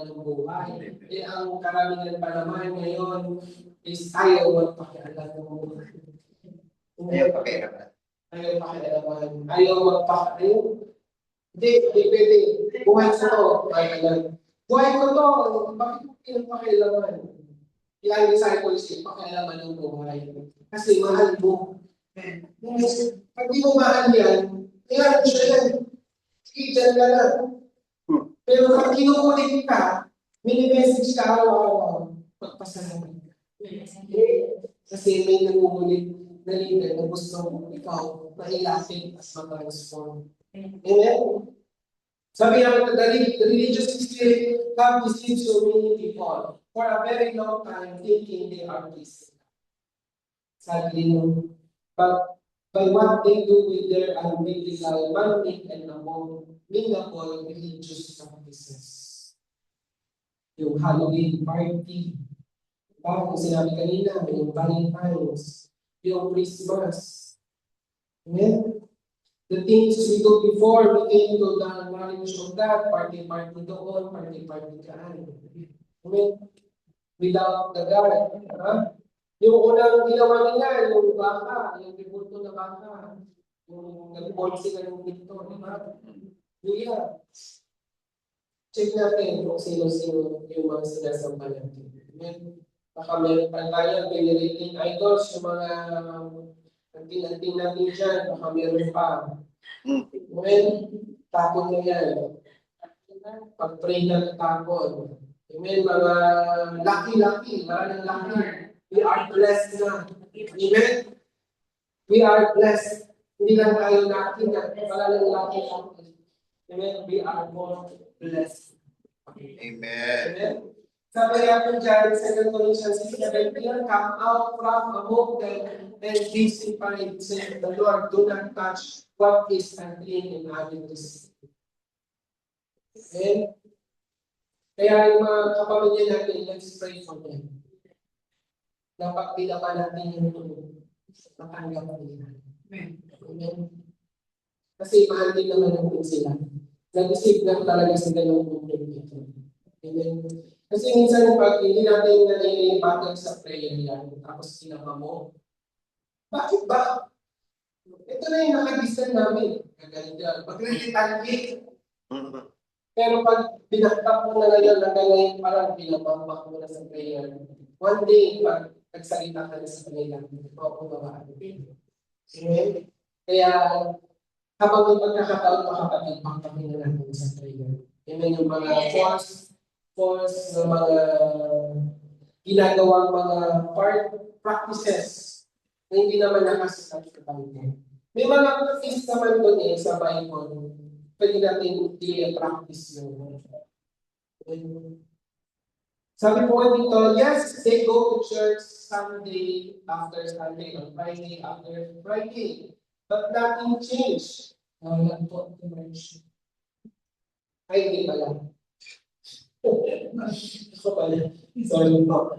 na ng buhay. Eh, ang karamihan pa naman ngayon is ayaw magpakialam ng buhay. Ayaw pakialaman. Ayaw pakialaman. Ayaw magpakialam. Hindi pwede. Buhay ko to. Buhay ko to. Bakit mo pinapakialaman? Yung disciples, pakialaman ng buhay. Kasi mahal mo. Pag di mo mahal yan, kaya siya yan. Sige, dyan ka na. Pero pag kinukulit ka, mini-message ka araw-araw, magpasalamat ka. Kasi may nangungulit na leader na gusto ikaw mailapit as ma-transform. Amen? Sabi naman, the religious history have deceived so many people for a very long time thinking they are Christian. Sadly, no. But by what they do with their unbiblical, man-made and abominable religious practices. Yung Halloween party, parang sinabi kanina, yung Valentine's, yung Christmas. Amen? The things we do before became to the knowledge of God, party-party doon, party-party kaan. Amen? Without the God. Yung unang ginawa nila, yung baka, yung bibulto na baka, yung nag-board sila ng dito, di ba? Yeah. Check natin kung sino-sino yung mga sinasamba natin. Baka meron pa tayo, venerating idols, yung mga anting-anting natin dyan, baka meron pa. Amen? Tapon na yan. Pag-pray na tapon. Amen? Mga lucky-lucky, maraming lucky. We are blessed na. Amen? We are blessed. Hindi lang tayo natin na maraming lucky. Amen? We are more blessed. Amen. Amen? Sabi natin dyan, 2 Corinthians 6:17, come out from among them and be separated, saying the Lord, do not touch what is unclean in having this. Amen? Kaya yung mga kapamilya natin, let's pray for them. Dapat dilaman natin yung tulong. Matanggap nila. Amen? Kasi mahal din naman natin sila. Nag-isip lang talaga sila ng problem ito. Amen? Kasi minsan pag hindi natin naninibatag sa prayer yan, tapos sinama mo, bakit ba? Ito na yung nakadistan namin. Kaganda. Mag-relitangi. Pero pag binaktak mo na ngayon, ngayon parang pinabambak mo na sa prayer. One day, pag nagsalita ka na sa kanila, mauunawaan. Amen? Kaya, habang may pagkakataon, makapatid, pagpapin na natin sa prayer. Amen? Yung mga force na mga ginagawang mga practices na hindi naman nakasasabi sa Bible. May mga practice naman doon sa Bible, pwede natin i-practice yun. Sabi po dito, yes, they go to church Sunday after Sunday or Friday after Friday. But nothing changed. Lang po ito mention. Ay, hindi pala. Ako pala. Sorry po.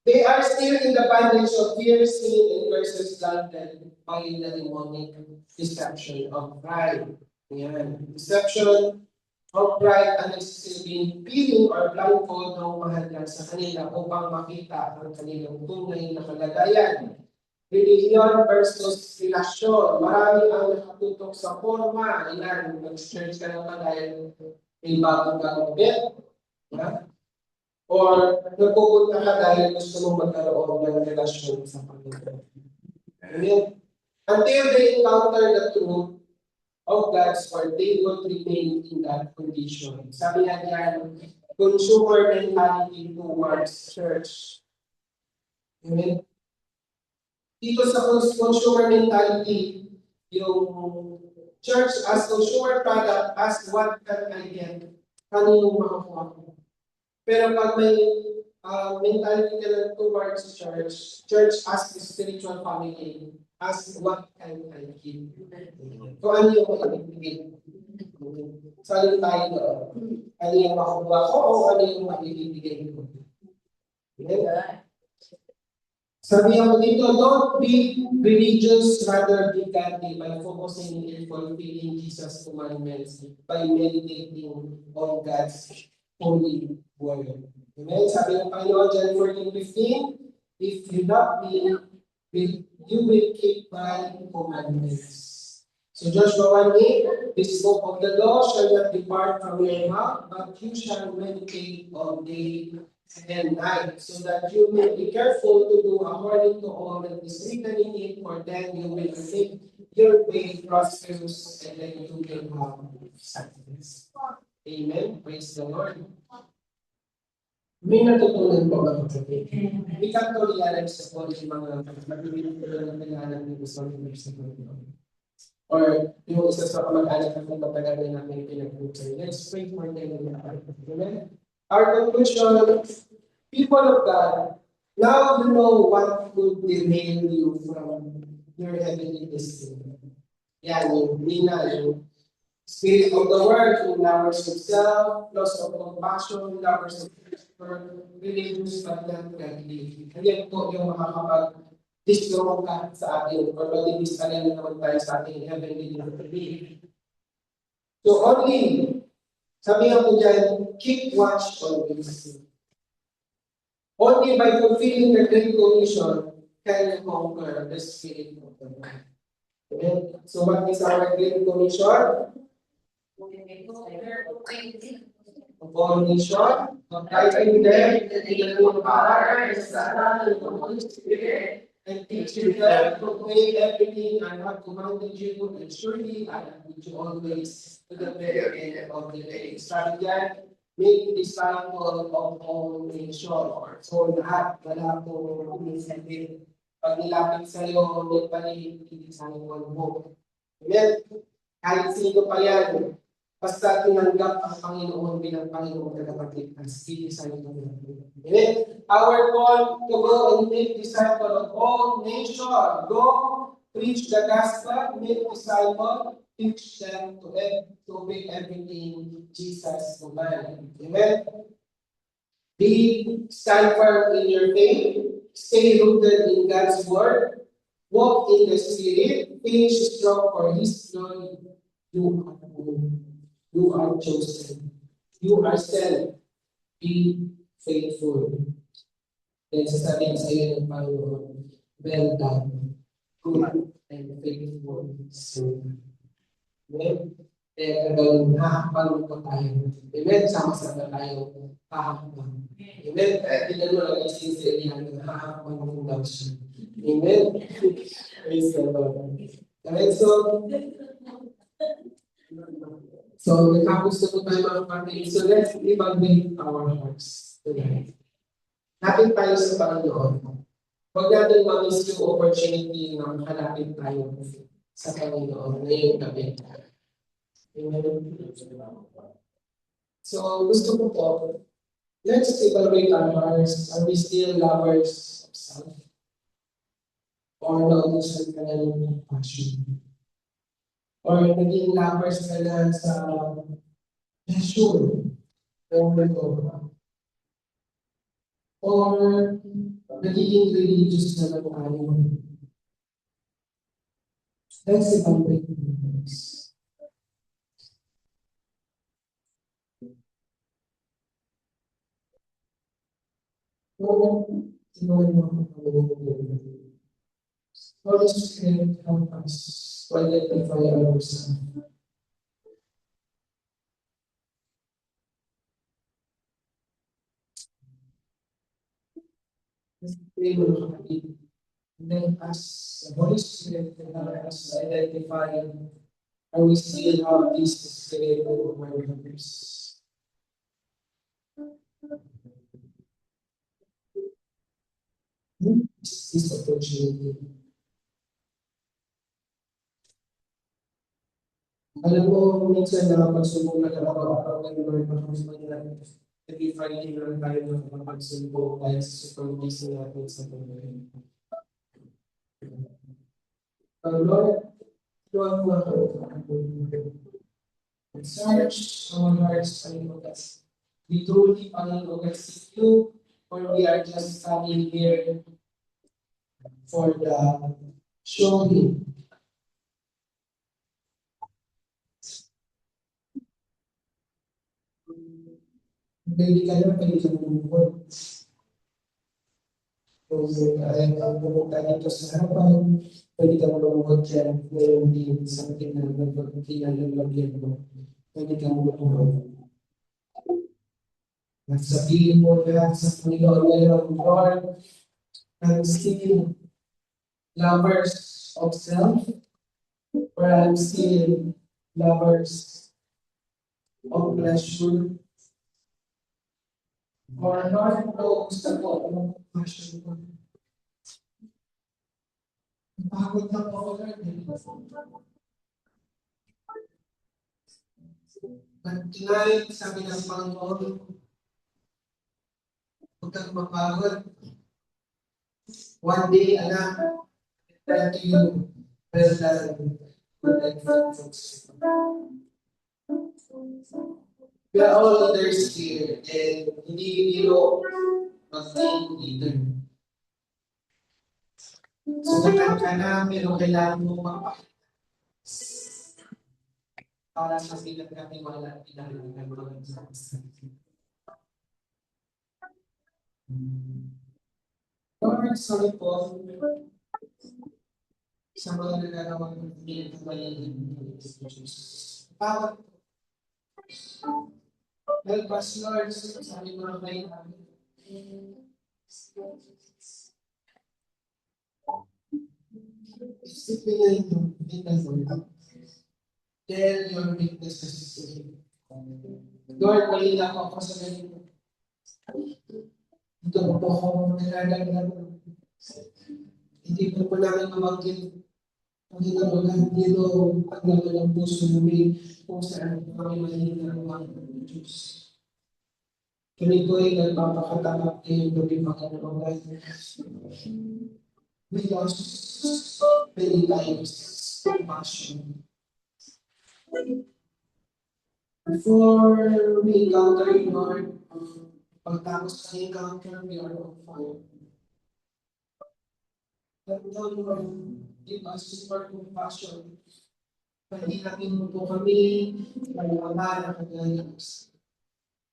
They are still in the bondage of fear, sin, and curses planted by the demonic deception of pride. Yan. Deception of pride and excessively peeling or blindfold ng mahal sa kanila upang makita ang kanilang tunay na kalagayan. Religion versus relasyon. Marami ang nakatutok sa forma. Yan, nag-church ka naman dahil may bagong gamit. Or nagpupunta ka dahil gusto mong magkaroon ng relasyon sa Panginoon. Amen. Until they encounter the truth of God's word, they will remain in that condition. Sabi nga diyan, consumer mentality towards church. Amen. dito sa consumer mentality, yung church as consumer product, as what can I get? Ano yung makakuha ko? Pero pag may mentality ka lang towards church as a spiritual family, as what can I give? Kung ano yung maibibigay. Saling tayo doon. Ano yung makukuha ko o ano yung maibibigay ko? Okay? Sabi ako dito, don't be religious, rather be godly by focusing in fulfilling Jesus' commandments by meditating on God's holy word. Amen? Sabi ng Panginoon, John 14:15, if you love me, you will keep my commandments. So Joshua 1:8, this book of the law shall not depart from your mouth, but you shall meditate all day and night, so that you may be careful to do according to all that is written in it, for then you will make your way prosperous, and then you will have success. Amen. Praise the Lord. May natutunan po ba ito? We come to realize po yung mga magbibigay ko lang ng kailangan ng gusto ng sa Panginoon. Or yung isa sa kamag-anak ng matagal na namin pinag-uusay. Let's pray for them. Amen. Our conclusion, people of God, now you know what could derail you from your heavenly destiny. Yan, yung mina, yung spirit of the world, yung lovers of self, loss of compassion, lovers of religious but not godly. Yan po yung makakapag-distrong ka sa atin or mag-disalin na naman tayo sa ating heavenly destiny. So only, sabi nga po dyan, keep watch always. Only by fulfilling the Great Commission can you conquer the spirit of the world. Okay? So what is our Great Commission? Of all nations, baptizing them in the name of the Father, and the Son, and the Holy Spirit, and teaching them to obey everything I have commanded you, and surely I am with you always to the very end of the day. Sabi dyan, make disciple of all nations. So lahat, wala po umisabi. Pag nilapit sa iyo, may panilipid-disciple mo. Amen? Kahit sino pa yan, basta tinanggap ang Panginoon bilang Panginoon tagapagligtas, disciple mo. Amen? Our call to go and make disciple of all nations. Go, preach the gospel, make disciple, teach them to obey everything Jesus commanded. Amen? Stand firm in your faith, stay rooted in God's word, walk in the Spirit, finish strong for His glory. You are chosen. You are sent. Be faithful. Then sasabihin sa iyo ng Panginoon, well done, good and faithful servant. Amen? Kaya gagawin, hahapang po tayo. Amen? Sama-sama tayo, hahapang. Amen? Tignan mo lang yung sincere hahapang mo daw siya. Amen? Praise the Lord. Amen? So, nakagusto ko tayo mga kapatid. So, let's evaluate our hearts tonight. Lapit tayo sa Panginoon. Huwag natin ma-miss yung opportunity na makalapit tayo sa Panginoon ngayong gabi. Amen. So, gusto ko po, let's evaluate our hearts. Are we still lovers of self? Or nautusan ka na ng passion? Or naging lovers ka na sa pleasure ng mundo? Or nagiging religious na lang tayo? Let's evaluate our hearts. Holy Spirit, help us to identify ourselves. Let's pray, Lord, and then ask the Holy Spirit to help us identify, are we still have this spirit of our brothers? This opportunity. Alam mo, minsan nakapagsumbong na araw-araw ng Lord na kami manila. Every Friday lang tayo nakapagsumbong dahil sa supervision natin sa buhay. Lord, Lord, search our hearts, Panginoon. We truly, Panginoon, seek you, or we are just coming here for the showing. Hindi ka na pwede ka bumukod. Kung pumunta dito sa harapan, pwede ka bumukod dyan. Ngayon din sa kinalalagyan mo. Pwede ka bumukod. At sabihin mo lahat sa Panginoon ngayon, Lord, I'm still lovers of self, or I'm still lovers of pleasure, or Lord, gusto ko ang passion ko. Pagod na po ako, Lord. But tonight, sabi ng Panginoon, huwag kang mapagod. One day, anak, tell to you, well done, good and faithful servant. We are all leaders here, and hindi biro mag-team leader. Sugatan ka na, pero kailangan mo mapakita. Para sa silat natin wala pinahalikan mo lang sa Lord, sorry po sa mga nagagawa ng hindi na maligin ng Jesus. Bawat help us, Lord, sa aming mga kailangan. Isipin na ito, tell your weaknesses to Him. Lord, malila ko ako sa ganito. Ito po ako nagdadagdag. Hindi po namin mamagin. Panginoon, dito paglaman ng puso namin kung saan kami malila ang mga Diyos. Kami po ay nagpapakatanggap ngayong gabi, Panginoon. We lost many times passion. Before we encounter you, Lord, pagtapos ng encounter, we are on fire. But now, Lord, give us super compassion. Pahilapin mo po kami ng mga na kagaya ng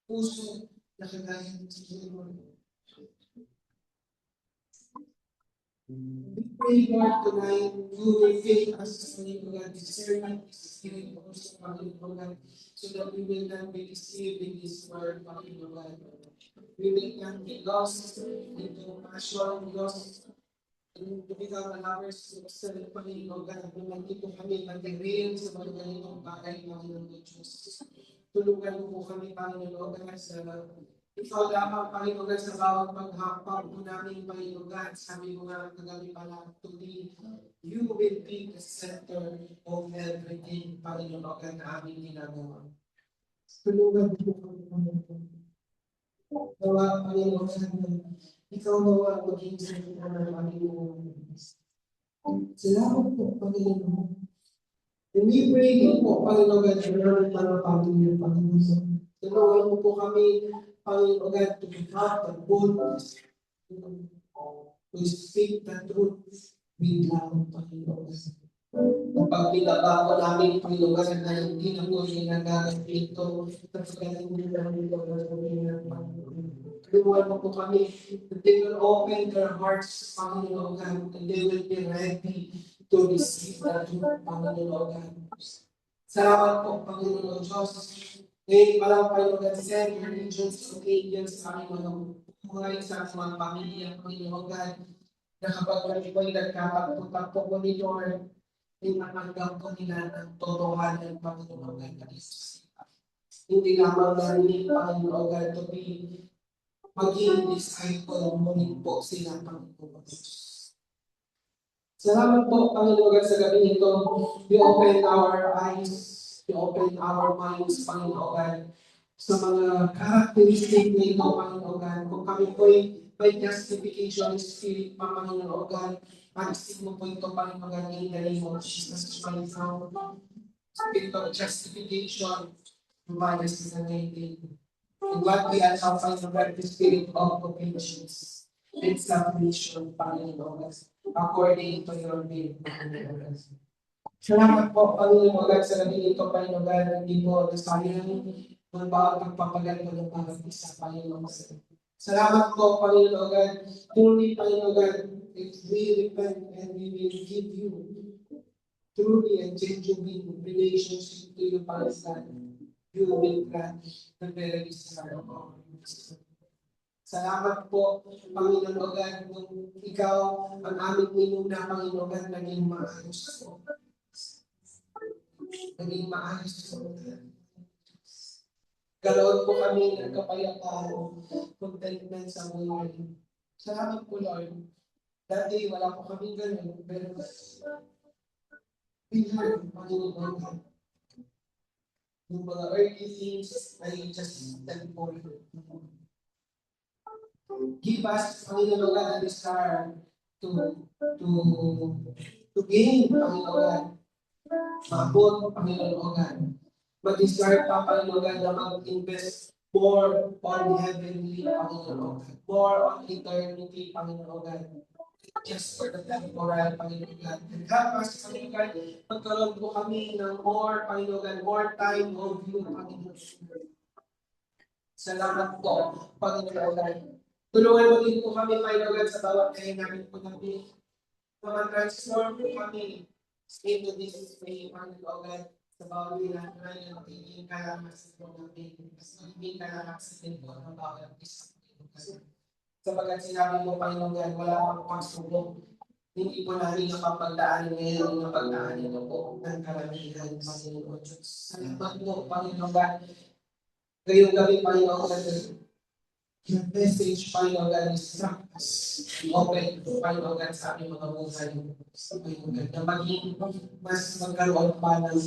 puso na kagaya ng Lord. We pray, Lord, tonight, you will fill us, Panginoon, discernment is given to us, Panginoon, so that we will not be deceived in this world, Panginoon. We will not be lost into passion, lost to become lovers of self, Panginoon, kung nandito kami mag-real sa mga ganitong bagay, Panginoon Diyos. Tulungan mo po kami, Panginoon, sa ikaw lamang, Panginoon, sa bawat paghapag mo namin, Panginoon, sabi mo nga kagabi pala, today, you will be the center of everything, Panginoon, na aming ginagawa. Tulungan mo kami, Panginoon. Nawa, Panginoon, ikaw nawa maging sa ng Panginoon. Salamat po, Panginoon. And we pray din po, Panginoon, sa mga pamilya, Panginoon. Tulungan mo po kami, Panginoon, to have the boldness to speak the truth with love, Panginoon. Kapag pinabako namin, Panginoon, na hindi na po yung nagagat ito, tapos galing mo namin ito na sabihin ng Panginoon. Tulungan mo po kami, that they will open their hearts, Panginoon, and they will be ready to receive the truth, Panginoon. Salamat po, Panginoon Diyos. Ngayon palang Panginoon, send your angels and angels sa aming mga buhay, sa mga pamilya, Panginoon God, na kapag kami po ay nagkapagputak po ni Lord, ay matanggap po nila ng totohanan, Panginoon God. Hindi lamang narinig, Panginoon God, to be maging disciple, ngunit po sila, Panginoon God. Salamat po, Panginoon God, sa gabi nito. We open our eyes You open our minds, Panginoon, sa mga characteristic na ito, Panginoon. Kung kami po'y may justification spirit, Panginoon, mag-isip mo po ito, Panginoon, in the name of Jesus Christ. Spirit of justification, provide us in the name. And what we are now Panginoon, the spirit of obedience and submission, Panginoon, according to your will, Panginoon. Salamat po, Panginoon, sa gabi ito, Panginoon, hindi po nasayang ng bawat pagpapagal mo ng bawat isa, Panginoon. Salamat po, Panginoon, truly, Panginoon, if we repent and we will give you truly and genuine relationship to you, Panginoon, you will grant the very desire of our lives. Salamat po, Panginoon, kung ikaw ang aming inuna, Panginoon, naging maayos po. Naging maayos po. Galoon po kami ng kapayapaan, contentment sa buhay. Salamat po, Lord. Dati wala po kami ganun, pero we learn, Panginoon, yung mga earthly things ay just temporary. Give us, Panginoon, a desire to gain, Panginoon, maabot, Panginoon, mag-desire pa, Panginoon, na mag-invest more on heavenly, Panginoon, more on eternity, Panginoon, just for the temporal, Panginoon. And help us, Panginoon, magkaroon po kami ng more, Panginoon, more time of you, Panginoon. Salamat po, Panginoon. Tulungan mo din po kami, Panginoon, sa bawat kaya namin po namin. Transform po kami into this way, Panginoon, sa bawat ilan na magiging kalamas po namin. Mas magiging kalamas din po ng bawat isa. Sabagat sinabi mo, Panginoon, wala akong pagsubok. Hindi po namin napapagdaanin ngayon na pagdaanin mo po ng karamihan, Panginoon. Salamat mo, Panginoon. Ngayong gabi, Panginoon, yung message, Panginoon, is us. Open, Panginoon, sa aming mga buhay. Panginoon, na maging mas magkaroon pa ng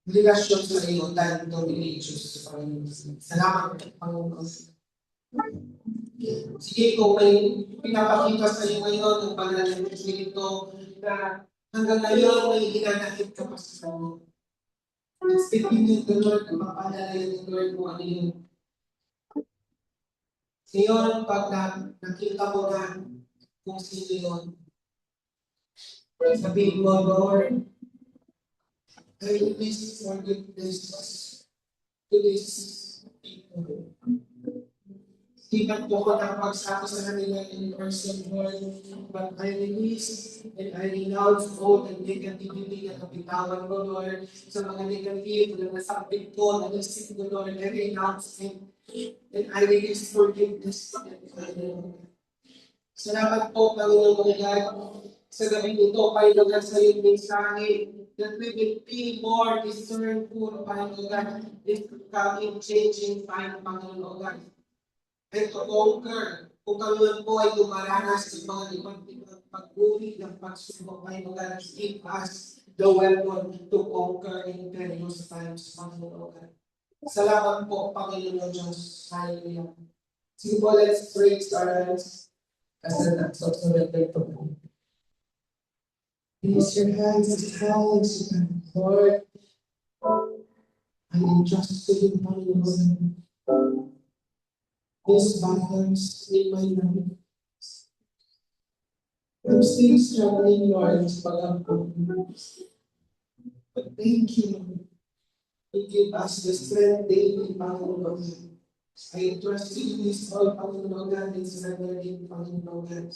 relasyon sa iyo dahil ito religious, Panginoon. Salamat, Panginoon. Sige, kung may pinapakita sa iyo ngayon ng paglalagay ito na hanggang ngayon may hinanakit ka pa sa iyo. Expecting you the Lord na mapalalayan ng Lord mo ano yun. Ngayon, pag nakita mo na kung sino yun, sabihin mo, Lord, I release forgiveness to this people. Tingnan po ko ng pagsako sa kanila in person, Lord, but I release and I renounce all the negativity na kapitawan ko, Lord, sa mga negative na nasabit ko, na isip ko, Lord, I renounce it. And I release forgiveness. Salamat po, Panginoon God, sa gabi nito, Panginoon, sa iyong mensahe, that we will be more discernful, Panginoon God, this coming changing time, Panginoon God. And to conquer, kung kami po ay dumaranas sa mga ibang pag-uri ng pagsubok, Panginoon God, give us the weapon to conquer in perilous times, Panginoon God. Salamat po, Panginoon Diyos. Hallelujah. Sige po, let's praise our hands. Kasi nagsosurrender po. Raise your hands as high as you can. Lord, I entrust to you, Panginoon, these battles in my life. I'm still struggling, Lord, sa pag-ampun. But thank you, Lord. You give us the strength daily, Panginoon. I trust you this all, Panginoon God, and surrender in Panginoon God.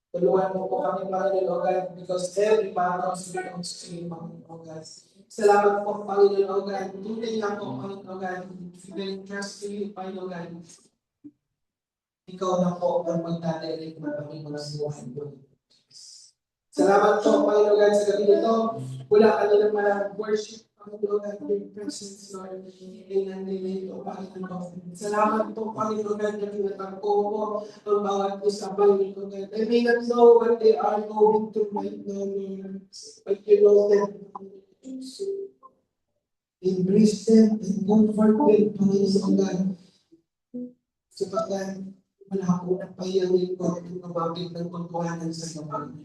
Tulungan mo po kami, Panginoon God, because every battle belongs to you, Panginoon God. Salamat po, Panginoon God. Tunay na po, Panginoon God. We can trust you, Panginoon God. Ikaw na po ang magdadalhin ng aming mga buhay po. Salamat po, Panginoon God, sa gabi nito. Wala ka nilang malang worship. Panginoon God, your presence, Lord, in and relate o Panginoon. Salamat po, Panginoon God, na pinatagpo po ang bawat isa, Panginoon God. I may not know what they are going through right now, Lord, but you know them. Embrace them and comfort them, Panginoon God. Sapagkat malako na payanin ko at kumabit ng pagkuhanan sa kapag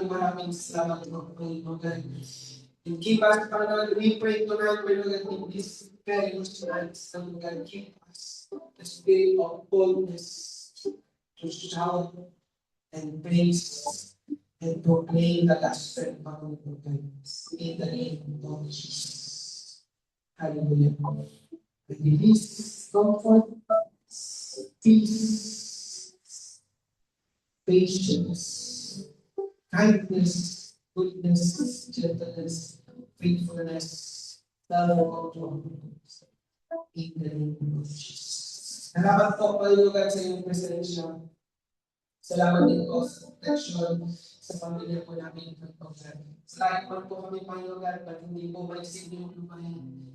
Maraming salamat po, Panginoon God. And keep us, Panginoon, we pray tonight, Panginoon, in this perilous nights, Panginoon God, keep us the spirit of boldness to shout and praise and proclaim the gospel, Panginoon God, in the name of Jesus. Hallelujah. I release comfort, peace, patience, kindness, goodness, gentleness, faithfulness, love, control. In the name of Jesus. Salamat po, Panginoon, sa iyong presensya. Salamat din po sa protection sa pamilya po namin. Salamat po kami, Panginoon, at hindi po maisip yung lumayan.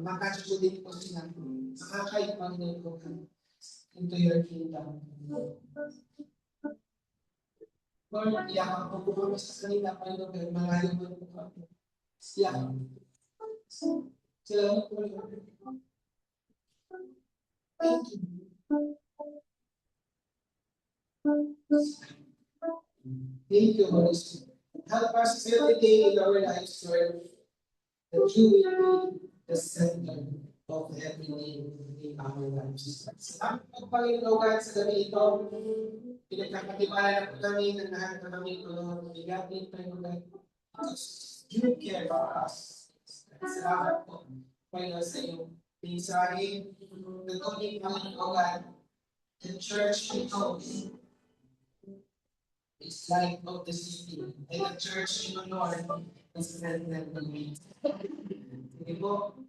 Makasyo din po sila sa kakay, Panginoon ko, into your kingdom. Lord, iyakan po kami sa kanila, Panginoon, malayo mo po kami. Iyakan. Salamat po, Lord. Thank you. Thank you, Holy Spirit. Help us every day in our lives, Lord, that you will be the center of everything in our lives. Salamat po, Panginoon God, sa gabi ito. Pinagkakatiwala na po kami ng lahat na kami ito, Lord. Bigati, Panginoon God, because you care for us. Salamat po, Panginoon, sa iyong mensahe. Nagawin, Panginoon God, the church becomes it's light of the city, and the church in the Lord is better than the way. Sige po.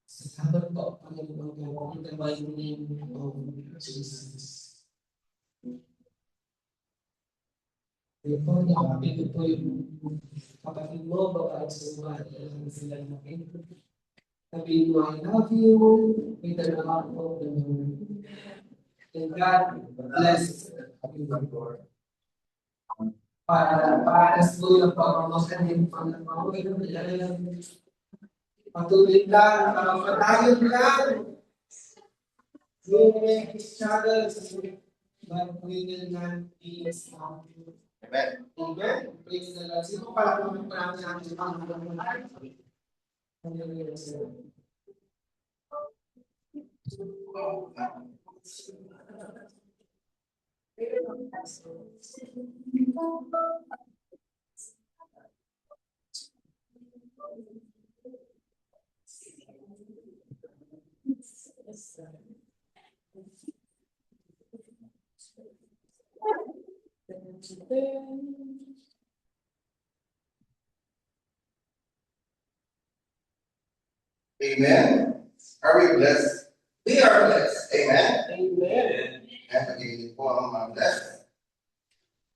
Salamat po, Panginoon God, in the mighty name of Jesus. Sige po, nakapit ko po yung kapatid mo, babae sa mga sila natin. Sabihin mo, I love you with the love of the Lord. And God bless you, Lord. Para sa yung pagmamakan ng Panginoon. Patuloy lang, patayon lang. We make each other, but we will not be strong. Amen. Amen. Praise the Lord. Sino pala kung marami natin ang Panginoon? Amen. Are we blessed? We are blessed. Amen. Amen. And again, po ang mga blessed.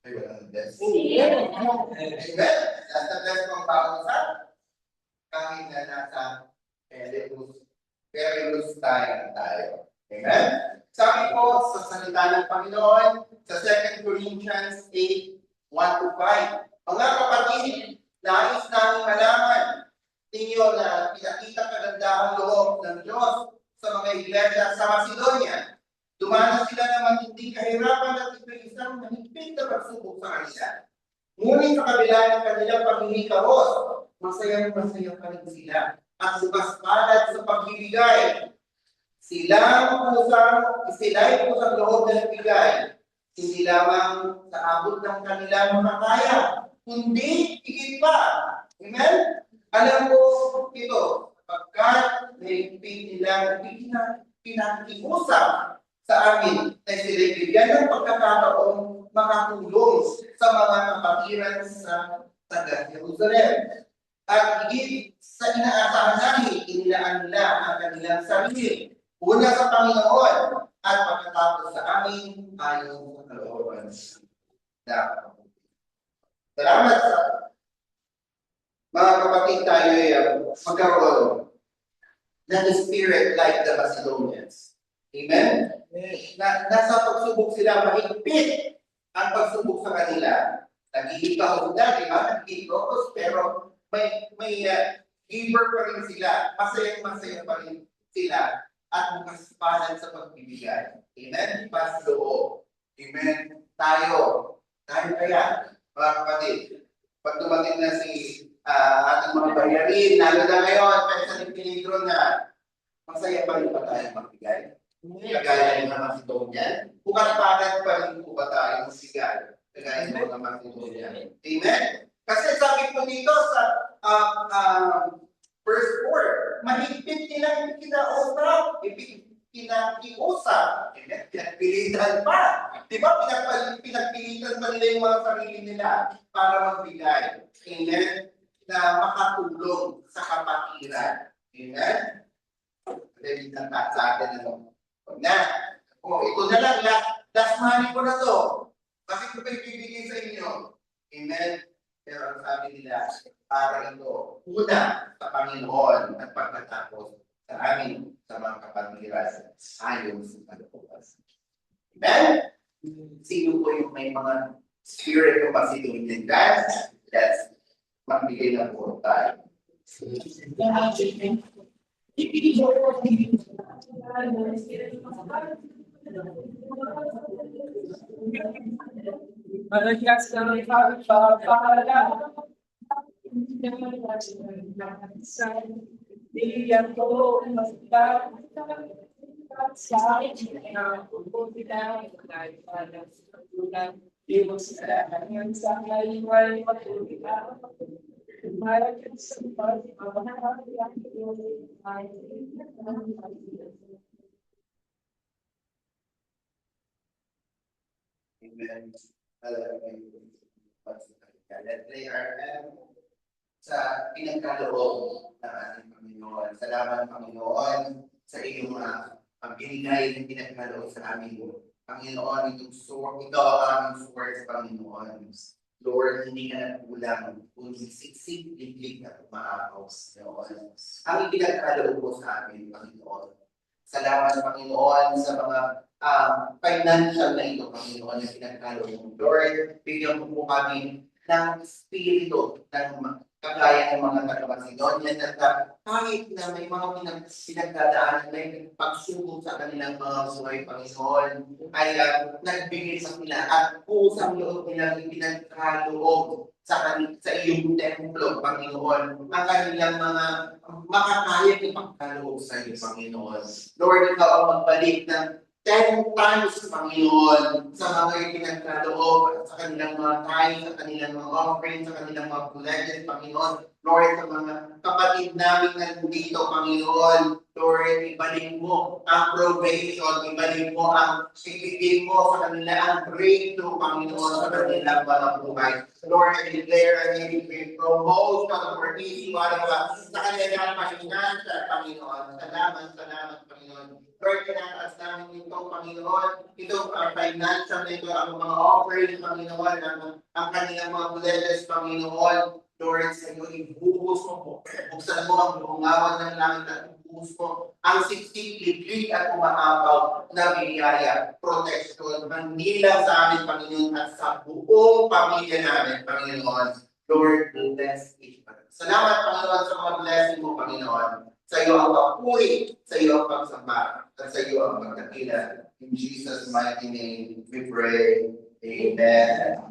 Ay, wala na blessed. Amen. Amen. Nasa blessed pang bawat isa. Kahit na nasa perilous time tayo. Amen. Sabi po sa salita ng Panginoon sa 2 Corinthians 8:1-5. Mga kapatid, nais namin malaman ninyo na pinakita kagandahan loob ng Diyos sa mga iglesia sa Macedonia. Dumanas sila ng matinding kahirapan at isang mahigpit na pagsubok sa kanila. Ngunit sa kabila ng kanilang paghihikahos, masayang pa rin sila at sumaspalad sa pagbibigay. Sila'y pusang loob na nagbigay, hindi lamang sa abot ng kanilang makakaya, kundi higit pa. Amen? Alam ko ito, pagkat naipit nila pinakiusap sa amin na sila'y bigyan ng pagkakataong makatulong sa mga kapatiran sa taga Jerusalem. At higit sa inaasahan namin, inilaan nila ang kanilang sarili. Una sa Panginoon at pagkatapos sa amin ayon sa kalooban. Salamat sa mga kapatid tayo ay magkaroon ng spirit like the Macedonians. Amen? Nasa pagsubok sila, mahigpit ang pagsubok sa kanila. nag-iikaw sila, di ba? Nag-iikos, pero may giver pa rin sila. Masaya pa rin sila at bukas palad sa pagbibigay. Amen? Pas loob. Amen? Tayo kaya, mga kapatid, pag dumating na si ating mga bayarin, lalo na ngayon, kahit sa peligro na masaya pa rin ba tayo magbigay? Kagaya ng mga sitong yan. Bukas palad pa rin po ba tayo masigay? Kagaya ng mga sitong yan. Amen? Kasi sabi po dito sa verse 4, mahigpit nilang kinausap, kinakiusap, pinagpilitan pa. Di ba? Pinagpilitan pa nila yung mga sarili nila para magbigay. Amen? Na makatulong sa kapatiran. Amen? Dahil sa atin ano. Ito na lang, last money ko na to. Bakit ko pa ibibigay sa inyo? Amen? Pero ang sabi nila, para ito, una sa Panginoon at pagkatapos sa amin, sa mga kapatiran, ayon sa kalooban. Amen? Sino po yung may mga spirit of positive advance? Let's magbigay na po tayo. Malakas ang pagpapala. Diyan ko magpapala. Sa akin na pupunta kahit paano sa tulang iwas sa hanggang sa ngayon matuloy. Malakas ang pagpapala. Amen. Let's lay our hand sa pinagkaloob ng ating Panginoon. Salamat, Panginoon, sa iyong binigay ng pinagkaloob sa amin. Panginoon, ito ang aming source, Panginoon. Lord, hindi ka nagkulang, kundi siksik, liglig at umaapaw, Panginoon. Ang pinagkaloob mo sa amin, Panginoon. Salamat, Panginoon, sa mga financial na ito, Panginoon, na pinagkaloob mo. Lord, bigyan mo po kami ng spirito ng kagaya ng mga taga-Macedonia na kahit na may mga pinagdadaanan, may pagsubok sa kanilang mga buhay, Panginoon, ay nagbigay sa kanila at pusang loob nilang pinagkaloob sa iyong templo, Panginoon, ang kanilang mga makakaya ipagkaloob sa iyo, Panginoon. Lord, ikaw ang magbalik ng 10 times, Panginoon, sa mga pinagkaloob, sa kanilang mga tithes, sa kanilang mga offerings, sa kanilang mga pledges, Panginoon. Lord, sa mga kapatid namin nandito, Panginoon, Lord, ibalik mo ang probation, ibalik mo ang ibigay mo sa kanila ang breakthrough, Panginoon, sa kanilang mga buhay. Lord, I declare and we promote for easy sa kanilang financial, Panginoon. Salamat, Panginoon. Lord, kinataas namin itong Panginoon, itong financial na ito, ang mga offering, Panginoon, ang kanilang mga pledges, Panginoon. Lord, sa iyo, ibuhos mo po. Buksan mo ang bungawan ng langit at ibuhos mo ang siksik, liglig at umaapaw na biyaya, protection, hindi lang sa amin, Panginoon, at sa buong pamilya namin, Panginoon. Lord, bless each other. Salamat, Panginoon, sa mga blessing mo, Panginoon. Sa iyo ang papuri, sa iyo ang pagsamba, at sa iyo ang pagkakila. In Jesus' mighty name, we pray. Amen.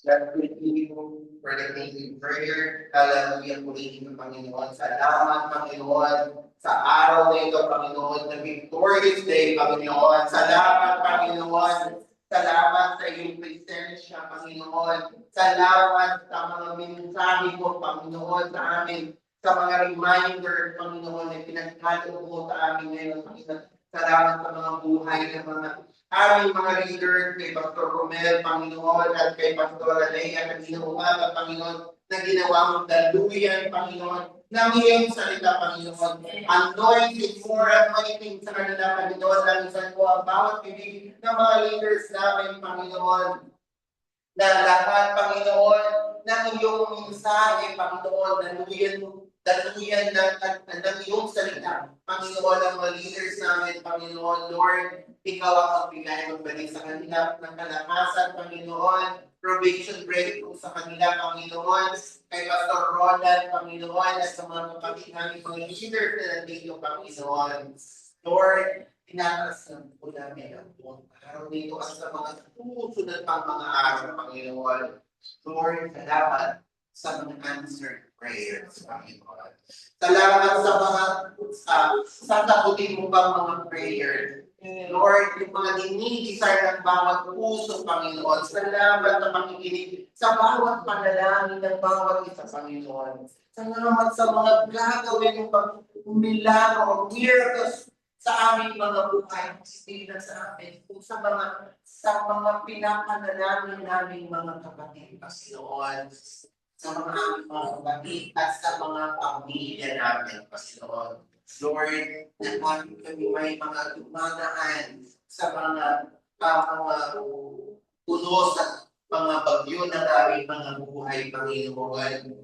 Let's continue for the closing prayer. Hallelujah, purihin ng Panginoon. Salamat, Panginoon, sa araw na ito, Panginoon, na victorious day, Panginoon. Salamat, Panginoon. Salamat sa iyong presensya, Panginoon. Salamat sa mga mensahe mo, Panginoon, sa amin. Sa mga reminder, Panginoon, na pinagkaloob mo sa amin ngayon, Panginoon. Salamat sa mga buhay ng mga aming mga leaders, kay Pastor Romel, Panginoon, at kay Pastor Alea, kanina umaga, Panginoon, na ginawa mong daluyan, Panginoon, ng iyong salita, Panginoon. Anointing, more anointing sa kanila, Panginoon, lamisan mo ang bawat bibig ng mga leaders namin, Panginoon, na lahat, Panginoon, ng iyong mensahe, Panginoon, daluyan ng iyong salita. Panginoon, ang mga leaders namin, Panginoon, Lord, ikaw ang magbigay ng balik sa kanila ng kalakasan, Panginoon, probation breakthrough sa kanila, Panginoon, kay Pastor Ronald, Panginoon, at sa mga kapatid namin, mga leaders na nandito, Panginoon. Lord, tinataas ng po namin ang buong araw dito at sa mga susunod pang mga araw, Panginoon. Lord, salamat sa mga answered prayers, Panginoon. Salamat sa mga sasagutin mo bang mga prayers. Lord, yung mga dinidesire ng bawat puso, Panginoon. Salamat sa pakikinig sa bawat panalangin ng bawat isa, Panginoon. Salamat sa mga gagawin ng milagro o miracles sa aming mga buhay, hindi lang sa amin, kung sa mga pinapanalangin naming mga kapatid, Panginoon, sa mga aming mga kapatid at sa mga pamilya namin, Panginoon. Lord, natin kami may mga dumadaan sa mga punos at mga bagyo ng aming mga buhay, Panginoon.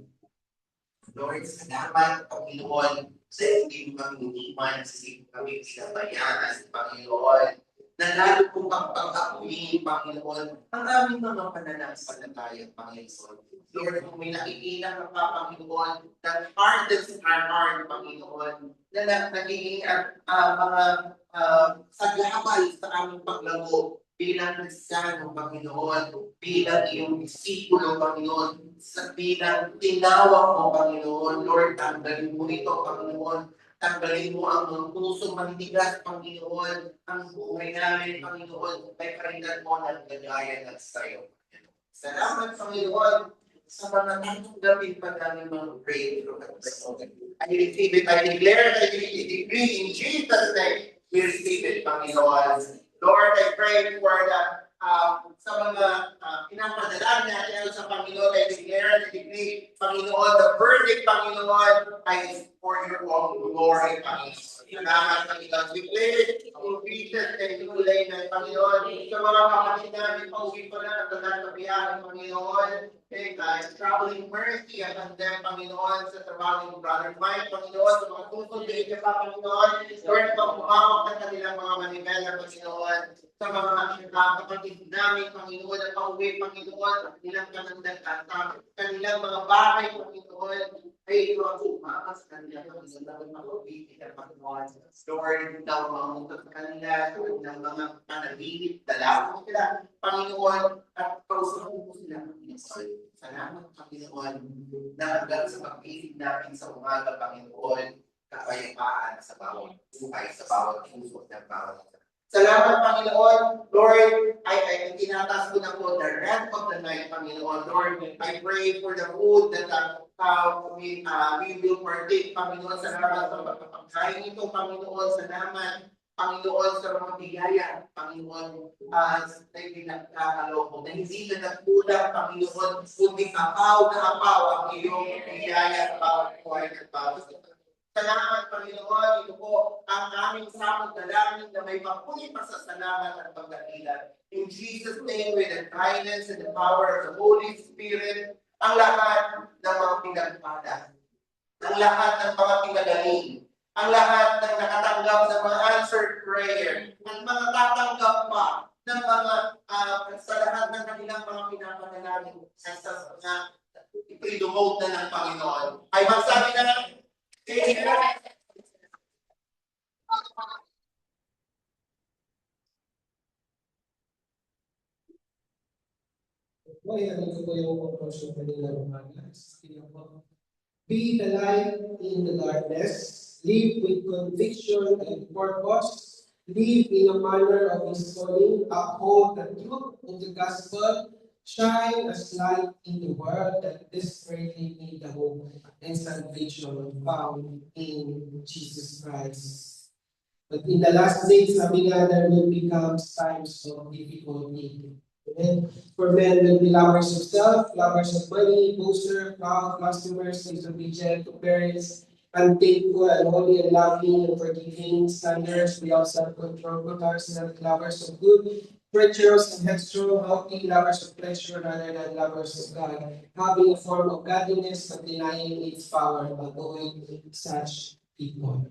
Lord, salamat, Panginoon, sa hindi mo kami uniman, sa hindi mo kami sinabayaan, Panginoon, na lalo kong pagpapatuloy, Panginoon, ang aming mga pananampalataya, Panginoon. Lord, kung may nakikita ka pa, Panginoon, that hardens our heart, Panginoon, na nagiging mga saglabal sa aming paglago bilang Kristiyano, Panginoon, bilang iyong disipulo, Panginoon, sa bilang tinawag mo, Panginoon. Lord, tanggalin mo ito, Panginoon. Tanggalin mo ang mga puso manitigas, Panginoon. Ang buhay namin, Panginoon, may karingan mo na nagagayan at sayo. Salamat, Panginoon, sa mga tatanggapin pa namin mga breakthrough at blessing. I receive it, I declare it, I decree in Jesus' name. We receive it, Panginoon. Lord, I pray for the sa mga pinapadala natin sa Panginoon, I declare, I decree, Panginoon, the verdict, Panginoon, ay for your own glory, Panginoon. Salamat, Panginoon. We pray in Jesus and tulay ng Panginoon. Sa mga kapatid namin, pauwi pa na ang biyahe, Panginoon. Traveling mercy upon them, Panginoon, sa traveling brother Mike, Panginoon, sa mga tutuloy ka pa, Panginoon. Lord, pagpumawag ka kanilang mga manibela, Panginoon, sa mga kapatid namin, Panginoon, at pauwi, Panginoon, at kanilang kanandang at kanilang mga bahay, Panginoon, ay ito ang umakas kanila, Panginoon, makauwi, Panginoon. Lord, daw mamutot sa kanila, ng mga panaginip, dalawang sila, Panginoon, at pausahan mo sila, Panginoon. Salamat, Panginoon, na hanggang sa pag-ibig natin sa umaga, Panginoon, kapayapaan sa bawat buhay, sa bawat puso ng bawat. Salamat, Panginoon. Lord, I tinatas ko na po the rest of the night, Panginoon. Lord, I pray for the food that we will partake, Panginoon. Salamat sa pagkakain ito, Panginoon. Salamat, Panginoon, sa mga bigaya, Panginoon, na pinagkakaloko. Na hindi na nagkulang, Panginoon, kundi apaw na apaw ang iyong bigaya sa bawat buhay ng bawat. Salamat, Panginoon. Ito po ang aming samot na langit na may mapulit pasasalamat at pagdakilan. In Jesus' name, with the guidance and the power of the Holy Spirit, ang lahat ng mga pinagpala, ang lahat ng mga pinagaling, ang lahat ng nakatanggap ng mga answered prayer, ang mga tatanggap pa ng mga sa lahat ng kanilang mga pinapanalangin na ipindumote na ng Panginoon. Ay magsabi na be the light in the darkness, live with conviction and purpose, live in a manner of His calling, uphold the truth of the gospel, shine as light in the world that desperately need the hope and salvation found in Jesus Christ. But in the last days, sabi nga, there will become times of difficulty. Amen. For men will be lovers of self, lovers of money, boaster, proud, blasphemers, disobedient to parents, unthankful, unholy, unloving, unforgiving, slanderers, without self-control, lovers of good, treacherous and headstrong, haughty, lovers of pleasure rather than lovers of God, having a form of godliness but denying its power, avoid such people.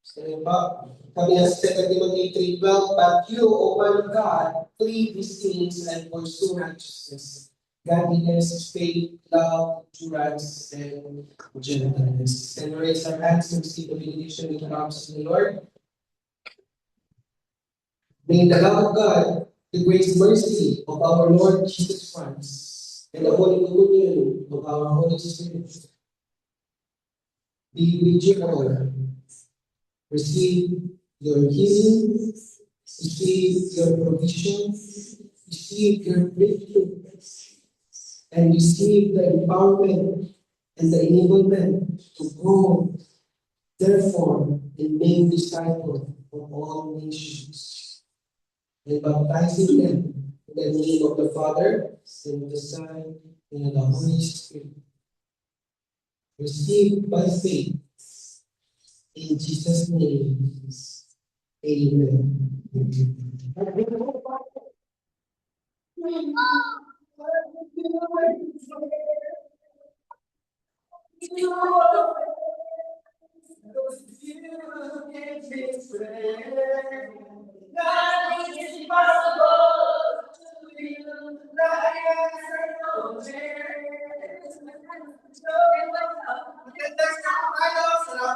So yun ba? Sabi nga sa 2 Timothy 3:12, but you, O man of God, flee these things and pursue righteousness, godliness, faith, love, endurance, and gentleness. And raise our hands to receive the benediction which comes from the Lord. May the love of God, the grace and mercy of our Lord Jesus Christ, and the holy communion of our Holy Spirit be with you all. Receive your healing, receive your provision, receive your breakthrough, and receive the empowerment and the enablement to go, therefore, and make disciples of all nations, and baptizing them in the name of the Father, and of the Son, and of the Holy Spirit. Receive by faith. In Jesus' name, amen. Nothing is impossible to you. Nothing is impossible.